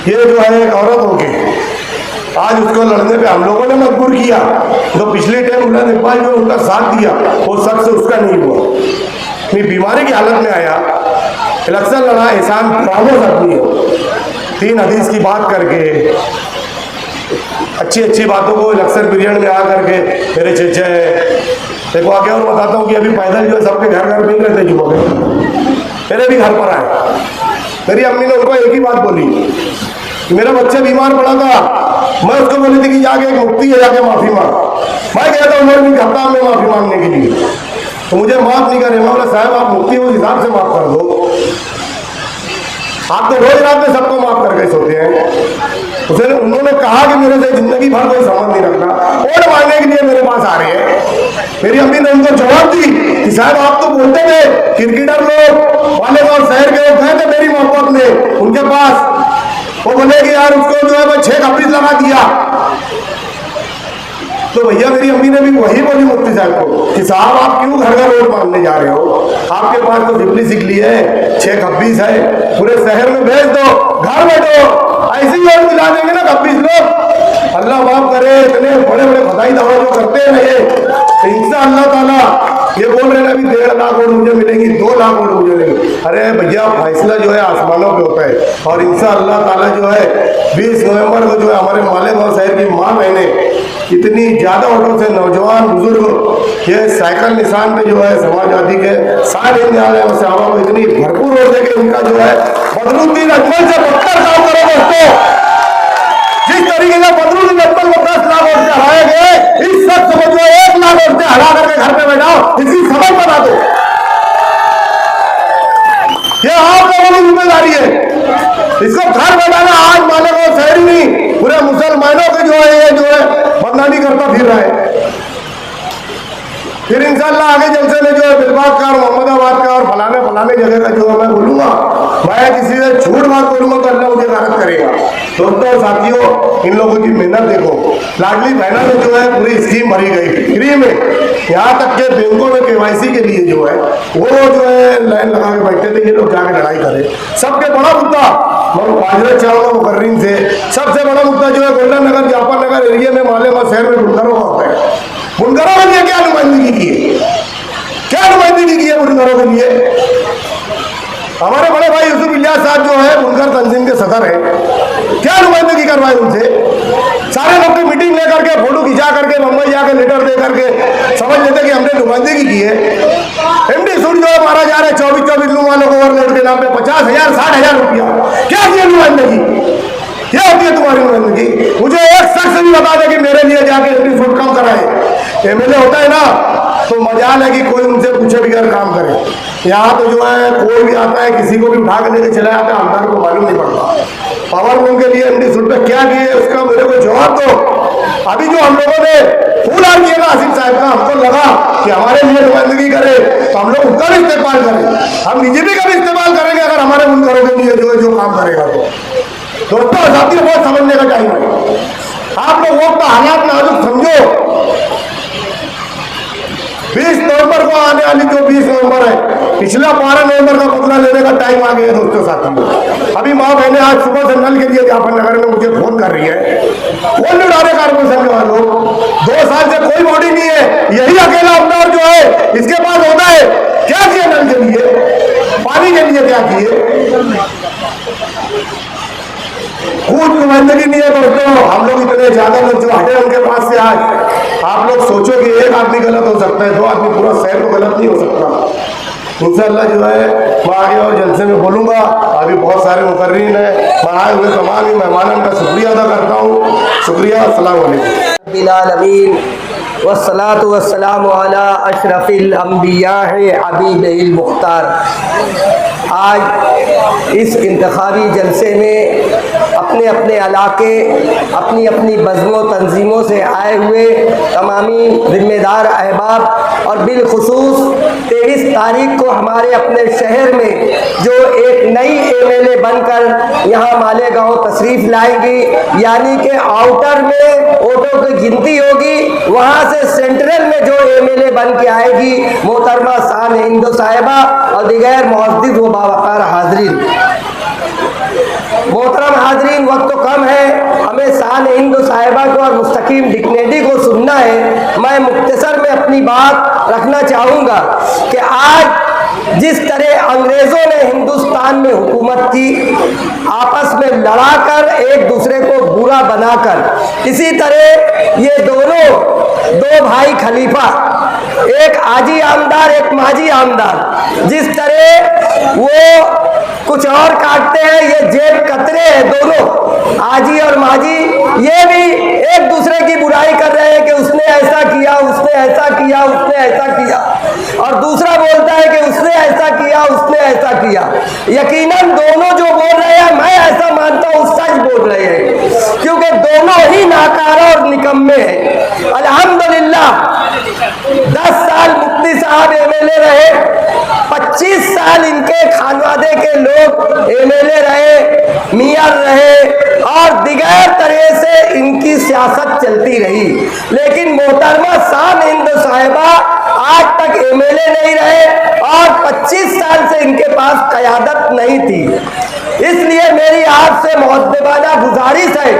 ये जो है एक औरत होगी, आज उसको लड़ने पे हम लोगों ने मजबूर किया। जो पिछले टाइम उन्होंने इकबाल जो उनका साथ दिया वो शख्स उसका नहीं हुआ, अपनी बीमारी की हालत में आया, इलेक्शन लड़ा, एहसान फरामोश आदमी है। 3 हदीस की बात करके, अच्छी अच्छी बातों को इलेक्शन पीरियड में आ करके मेरे चेचे एक वाक्य और बताता हूँ कि अभी पैदल जो है सबके घर घर नहीं रहते जुम्मे में, मेरे भी घर पर आए। मेरी अम्मी ने उनको एक ही बात बोली कि मेरा बच्चा बीमार पड़ा था, मैं उसको बोली थी कि जाके एक मुफ्ती है, जाके माफी मांग। मैं कहता हूँ मैं नहीं करता मैं माफी मांगने के लिए, तो मुझे माफ नहीं करे। मैं बोला साहब आप मुफ्ती उस हिसाब से माफ कर दो, आप तो रोज रात में सबको माफ करके सोते हैं। उन्होंने कहा कि मेरे से जिंदगी भर कोई संबंध नहीं रखना, वोट मांगने के लिए मेरे पास आ रहे हैं। मेरी अम्मी ने उनको जवाब दी कि साहब आप तो बोलते थे क्रिकेटर लोग वाले और शहर के लोग गए थे मेरी मोहब्बत में उनके पास, वो बोले कि यार उसको जो है मैं 6 कपीस लगा दिया। तो भैया मेरी अम्मी ने भी वही बोली मुफ्ती साहब को कि साहब आप क्यों घर घर वोट मांगने जा रहे हो? आपके पास तो सिपली सिकली है, 6 कपीस है, पूरे शहर में भेज दो, घर बैठो, ऐसे ही वोट दिला देंगे ना कपीस लोग। अल्लाह माफ करे, इतने बड़े बड़े खुदाई दावा जो करते हैं ये, इंशाअल्लाह ताला ये बोल रहे हैं अभी 1.5 लाख वोट मुझे मिलेंगी, 2 लाख वोट मुझे मिलेंगी। अरे भैया फैसला जो है आसमानों पे होता है, और इंशाअल्लाह ताला जो है 20 नवंबर को जो है हमारे मालेगांव शहर की माँ बहनें इतनी ज्यादा वोटों से नौजवान बुजुर्ग ये साइकिल निशान पे जो है समाजवादी के सारे सहाबा को इतनी भरपूर वोट देके उनका जो है बदरुद्दीन अजमल से पत्थर काम करो दोस्तों। जिस तरीके से बदरुद्दीन अजमल को 10 लाख वोट से हराए गए, इस शख्स को जो 1 लाख वोट से हरा करके घर पे बैठाओ, इसकी समझ बना दो। ये आप लोगों की जिम्मेदारी है, इसको घर बैठाना। आज मालेगांव शहर ही नहीं पूरे मुसलमानों के जो है ये जो है बदनामी करता फिर रहा है। फिर इंशाल्लाह आगे जलसे में जो है बिलबाग का और मोहम्मदाबाद का और फलाने जगह का जो है मैं बोलूंगा, मैं किसी से झूठ बात बोलूंगा तो अल्लाह मुझे गारत करेगा। दोस्तों और साथियों, इन लोगों की मेहनत देखो, लाडली बहना में जो है पूरी स्कीम भरी गई फ्री में, यहाँ तक के बैंकों में KYC के लिए जो है वो जो है लाइन लगा के बैठते थे, ये लोग जाके लड़ाई करे। सबके बड़ा मुद्दा हाजरत चावला मुकर्रीन से सबसे बड़ा मुद्दा जो है गोल्डन नगर जाफर नगर एरिया में मालेगांव शहर में बुनकरों का होता है। बुनकरों के लिए क्या नुमाइंदगी की है? क्या नुमाइंदगी की है बुनकरों के लिए? हमारे बड़े भाई यूसुफ इलियास साहब जो है बुनकर तंजीम के सदर है, क्या नुमाइंदगी करवाए उनसे? सारे लोग की मीटिंग लेकर के फोटो खिंचा करके मुंबई जाकर लेटर दे करके समझ लेते कि हमने नुमाइंदगी की है। MD सूट जो है मारा जा रहा है 24 लूम वालों को ओवरलोड के नाम पे 50,000 60,000 रुपया। क्या किया नुमाइंदगी? क्या होती है तुम्हारी नुमाइंदगी? मुझे एक शख्स भी बता दे कि मेरे लिए जाके MD सूट कम कराए। MLA होता है ना तो मजाल है कि कोई उनसे पूछे बगैर काम करे। यहाँ तो जो है कोई भी आता है किसी को भी उठा के लेके चला जाता है, हमदार को मालूम नहीं पड़ता। पावर उनके लिए MD सूट पे क्या किए उसका मेरे को जवाब दो। अभी जो हम लोगों ने फूल हार किया था आसिफ साहब का, हमको लगा कि हमारे लिए नुमाइंदगी करे तो हम लोग उसका भी इस्तेमाल करें। हम बीजेपी का भी इस्तेमाल करेंगे अगर हमारे मुनकरों के लिए जो काम करेगा तो। दोस्तों आजादी को बहुत समझने का टाइम है। आप लोग वक्त हालात नाजुक समझो। 20 नवंबर को आने वाली जो 20 नवंबर है, पिछला 12 नवंबर का बदला लेने का टाइम आ गया दोस्तों साथियों। अभी माँ बहने आज सुबह से नल के लिए जाफर नगर में मुझे फोन कर रही है, फोन नहीं उठा रहे कारपोरेशन के वालों। 2 साल से कोई बॉडी नहीं है, यही अकेला अवतार जो है इसके पास होता है। क्या किया नल के लिए, पानी के लिए क्या किए? कुछ नुमाइंदगी नहीं है दोस्तों। हम लोग इतने ज्यादा लोग जो हटे उनके पास से आज आप लोग सोचो कि एक आदमी गलत हो सकता है, 2 आदमी, पूरा शहर तो गलत नहीं हो सकता। इंशाअल्लाह जो है मैं आगे और जलसे में बोलूंगा। अभी बहुत सारे मुकर्रीन हैं, मैं आए हुए तमाम ही मेहमानों का शुक्रिया अदा करता हूँ। शुक्रिया, अस्सलाम वालेकुम। बिलालमीन वस्सलातु वस्सलामु अला अशरफिल अंबिया हबीबिल मुख्तार। आज इस इंतखाबी जलसे में अपने अपने इलाके, अपनी अपनी बज़्मों तंजीमों से आए हुए तमामी ज़िम्मेदार अहबाब और बिलखुसूस 23 तारीख को हमारे अपने शहर में जो एक नई MLA बनकर यहाँ मालेगांव तशरीफ़ लाएंगी, यानी कि आउटर में वोटों की गिनती होगी, वहाँ से सेंट्रल में जो MLA बन के आएगी मोहतरमा शान हिंद साहिबा और दिगैर मुअज़्ज़िज़ व बावक़ार हाज़रीन। मोहतरम हाज़रीन, वक्त तो कम है, हमें शान हिंद साहिबा को और मुस्तकीम डिक्नेडी को सुनना है। मैं मुख्तसर में अपनी बात रखना चाहूँगा कि आज जिस तरह अंग्रेज़ों ने हिंदुस्तान में हुकूमत की, आपस में लड़ाकर एक दूसरे को बुरा बनाकर, इसी तरह ये दोनों 2 भाई खलीफा, एक आजी आमदार एक माजी आमदार, जिस तरह वो कुछ और काटते हैं, ये जेब कतरे हैं दोनों आजी और माजी, ये भी एक दूसरे की बुराई कर रहे हैं कि उसने ऐसा किया, उसने ऐसा किया, उसने ऐसा किया, और दूसरा बोलता है कि उसने ऐसा किया, उसने ऐसा किया। यकीनन दोनों जो बोल रहे हैं, मैं ऐसा मानता हूँ सच बोल रहे हैं, क्योंकि दोनों ही नाकारा और निकम्मे हैं। अल्हम्दुलिल्लाह 10 साल मुफ्ती साहब MLA रहे, 25 साल इनके खानवादे के लोग MLA रहे, मियां रहे, और दिगर तरह से इनकी सियासत चलती रही। लेकिन मोहतरमा शान हिंद साहिबा आज तक MLA नहीं रहे और 25 साल से इनके पास क़यादत नहीं थी। इसलिए मेरी आपसे मुअद्दबाना गुजारिश है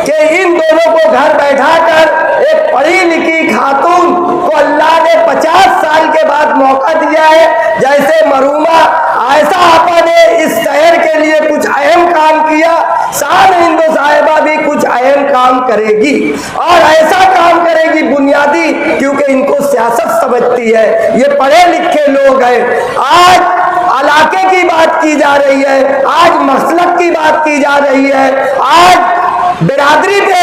कि इन दोनों को घर बैठाकर एक पढ़ी लिखी खातून को अल्लाह ने 50 साल के बाद मौका दिया है, जैसे मरूमा आयशा आपा ने इस शहर के लिए कुछ अहम काम किया, शान हिंद साहिबा भी कुछ अहम काम करेगी और ऐसा काम करेगी बुनियादी, क्योंकि इनको सियासत समझती है, ये पढ़े लिखे लोग हैं। आज इलाके की बात की जा रही है, आज मसलक की बात की जा रही है, आज बिरादरी पे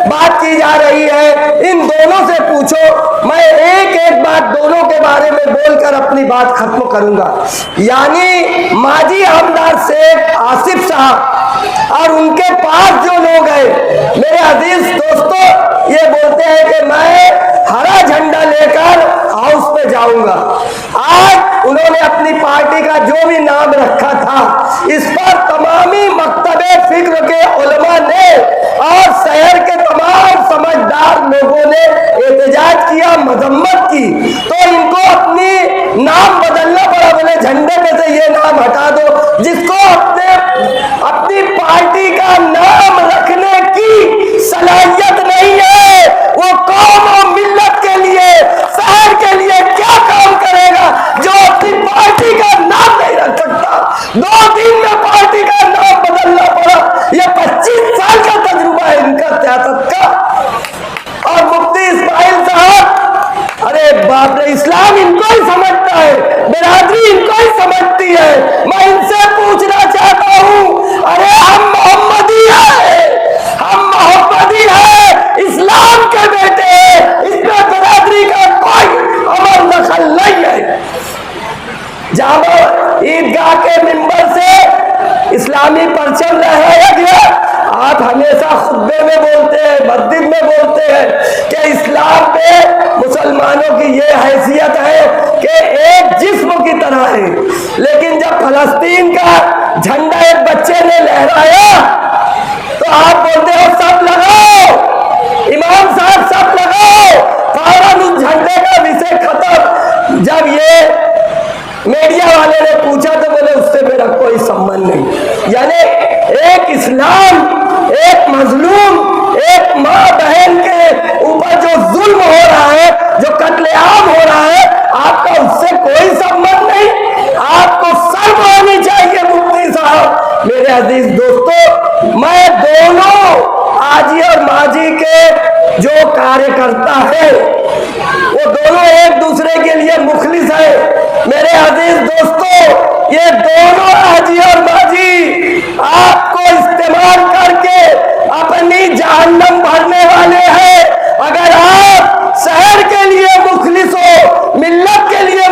बात की जा रही है। इन दोनों से पूछो, मैं एक एक बात दोनों के बारे में बोलकर अपनी बात खत्म करूंगा। यानी माजी आमदार शेख आसिफ साहब और उनके पास जो लोग हैं, मेरे अजीज दोस्तों, ये बोलते हैं कि मैं हरा झंडा लेकर हाउस पे जाऊंगा। आज उन्होंने अपनी पार्टी का जो भी नाम रखा था, इस पर तमामी मकतबे फिक्र के उलमा ने और शहर के तमाम समझदार लोगों ने एहतजाज किया, मजम्मत की, तो इनको अपनी नाम बदलना पड़ा। बोले झंडे में से ये नाम हटा दो, जिसको अपनी पार्टी का नाम रखने की सलाहियत नहीं है, वो कौम और मिल्लत के लिए, शहर के लिए क्या काम करेगा जो अपनी पार्टी का नाम नहीं रख सकता। 2 दिन में पार्टी का नाम बदलना पड़ा। ये 25 साल का तजुर्बा है इनका सियासत का। और मुफ्ती इस्माइल साहब, अरे बाप रे, इस्लाम इनको ही समझता है, बिरादरी इनको ही समझती है। मैं इनसे पूछना चाहता हूँ, अरे हम मोहम्मदी है, हम मोहम्मदी है, इस्लाम के बेटे हैं, इसमें बिरादरी का कोई अमल दखल नहीं है। जामा ईदगाह के मिंबर से इस्लामी परचम लहराया गया। आप हमेशा खुतबे में बोलते हैं, मस्जिद में बोलते हैं कि इस्लाम में मुसलमानों की ये हैसियत है कि एक जिस्म की तरह है, लेकिन जब फलस्तीन का झंडा एक बच्चे ने लहराया तो आप बोलते हो सब लगाओ, इमाम साहब सब लगाओ, फौरन उस झंडे का विषय खत्म। जब ये मीडिया वाले ने पूछा तो बोले उससे मेरा कोई संबंध नहीं। यानी एक इस्लाम, एक मजलूम, एक माँ बहन के ऊपर जो जुल्म हो रहा है, जो कत्लेआम हो रहा है, आपका उससे कोई संबंध नहीं। आपको शर्म आनी चाहिए मुफ्ती साहब। मेरे अजीज दोस्तों, मैं दोनों आजी और माजी के जो कार्यकर्ता है वो दोनों एक दूसरे के लिए मुखलिस है। मेरे अजीज दोस्तों, ये दोनों आजी और माजी आपको इस्तेमाल करके अपनी जहन्नम भरने वाले हैं। अगर आप शहर के लिए मुखलिस हो, मिल्लत के लिए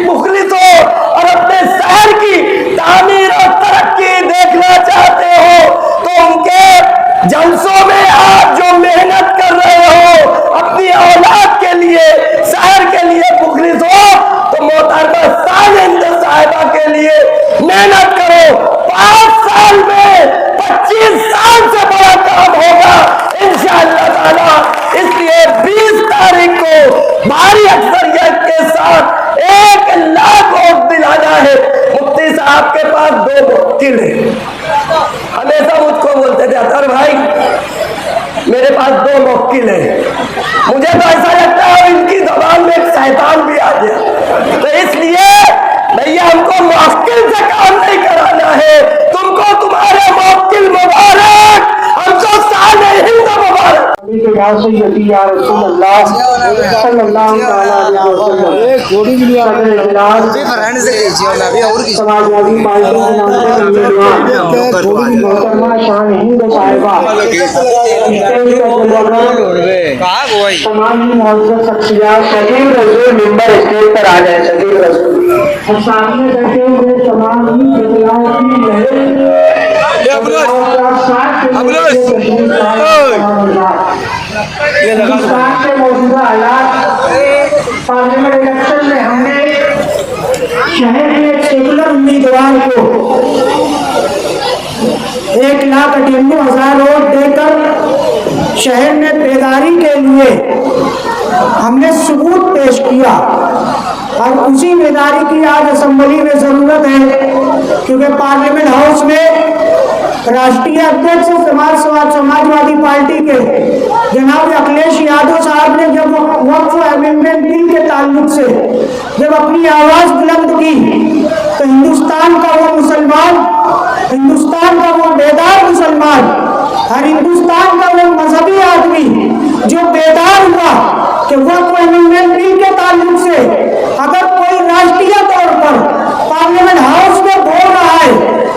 मुखलिस हो और अपने शहर की तामीर और तरक्की देखना चाहते हो तो उनके जलसों में आप जो मेहनत कर रहे हो, अपनी औलाद के लिए, शहर के लिए मुखलिस हो, तो मोहतरमा सालिंद साहिबा के लिए मेहनत करो। 5 साल में 25 साल से बड़ा काम होगा इंशाअल्लाह ताला। इसलिए 20 तारीख को भारी अक्सरियत के साथ 1 लाख वोट दिलाना है। मुफ्ती साहब के पास 2 मुवक्किल है। हमेशा मुझको बोलते थे अतर भाई मेरे पास 2 मुवक्किल है। मुझे तो ऐसा लगता है इनकी जबान में एक शैतान भी आ गया। तो इसलिए भैया हमको मुवक्किल से काम नहीं कराना है, तुमको तुम्हारे मुवक्किल मुबारक, हमको साले हिंद मुबारक। समाजवादी पार्टी के नाम से तमाम मौजूद शख्सियात सजीव रसूल मेंबर स्टेज पर आ जाए। सजीव रसूल और सामने बैठे हुए तमाम बदलाव की हिंदुस्तान के मौजूदा हालात, पार्लियामेंट इलेक्शन में हमने शहर के एक सेकुलर उम्मीदवार को 1,98,000 वोट देकर शहर में बेदारी के लिए हमने सबूत पेश किया और उसी बेदारी की आज असेंबली में जरूरत है, क्योंकि पार्लियामेंट हाउस में राष्ट्रीय अध्यक्ष समाजवादी पार्टी के जनाब अखिलेश यादव साहब ने जब वक्फ अमेंडमेंट बिल के ताल्लुक से जब अपनी आवाज बुलंद की तो हिंदुस्तान का वो मुसलमान, हिंदुस्तान का वो बेदार मुसलमान और हिंदुस्तान का वो मजहबी आदमी जो बेदार हुआ कि वक्फ अमेंडमेंट बिल के ताल्लुक से अगर कोई राष्ट्रीय तौर पर पार्लियामेंट हाउस में बोल रहा है,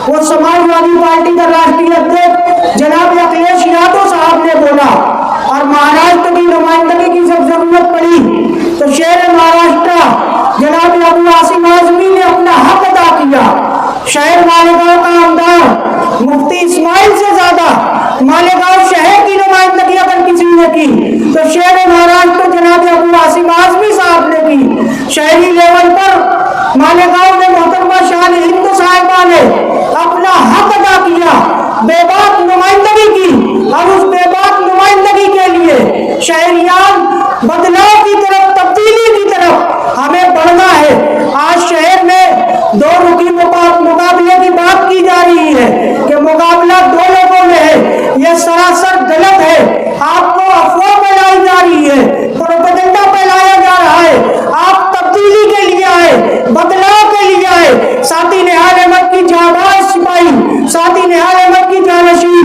वो समाजवादी पार्टी का राष्ट्रीय अध्यक्ष जनाब अखिलेश यादव साहब ने बोला। और महाराष्ट्र की नुमाइंदगी की जब जरूरत पड़ी तो शेर महाराष्ट्र जनाब अबू आसिम आजमी ने अपना हक अदा किया। शहर मालेगांव का आमदार मुफ्ती इस्माइल से ज्यादा मालेगांव शहर की नुमाइंदगी अगर किसी ने की तो शेर महाराष्ट्र जनाब अबू आसिम आजमी साहब ने की। शहरी लेवल पर मालेगांव में मोहतरमा शान हिंद साहिबा ने अपना हक अदा किया, बेबाक नुमाइंदगी की और उस बेबाक नुमाइंदगी के लिए शहरियान बदलाव की तरफ, तब्दीली की तरफ हमें बढ़ना है। आज शहर में 2 रुखी मुकाबले की बात की जा रही है कि मुकाबला 2 लोगों में है, यह सरासर गलत है। आपको अफवाह फैलाई जा रही है, प्रोपेगेंडा फैलाया जा रहा है। आप तब्दीली के लिए आए, बदलाव के लिए आए। साथी निहाल अहमद की जाबाज सिपाही, साथी निहाल अहमद की जानशी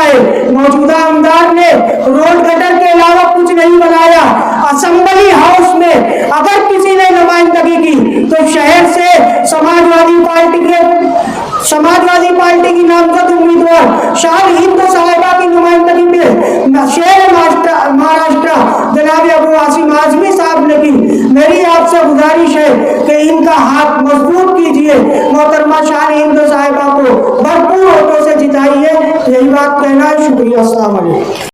है। मौजूदा आमदार ने रोड गटर के अलावा कुछ नहीं बनाया। असेंबली हाउस में अगर किसी ने नुमाइंदगी की तो शहर से समाजवादी पार्टी की नामजद उम्मीदवार शाह हिंद साहिबा की नुमाइंदगी में शेर महाराष्ट्र जनाब अबू आसिम आजमी साहब ने की। मेरी आपसे गुजारिश है कि इनका हाथ मजबूत कीजिए, मोहतरमा शाह हिंद साहिबा को भरपूर वोटों से जिताइए। यही बात कहना है। शुक्रिया। अस्सलाम वालेकुम।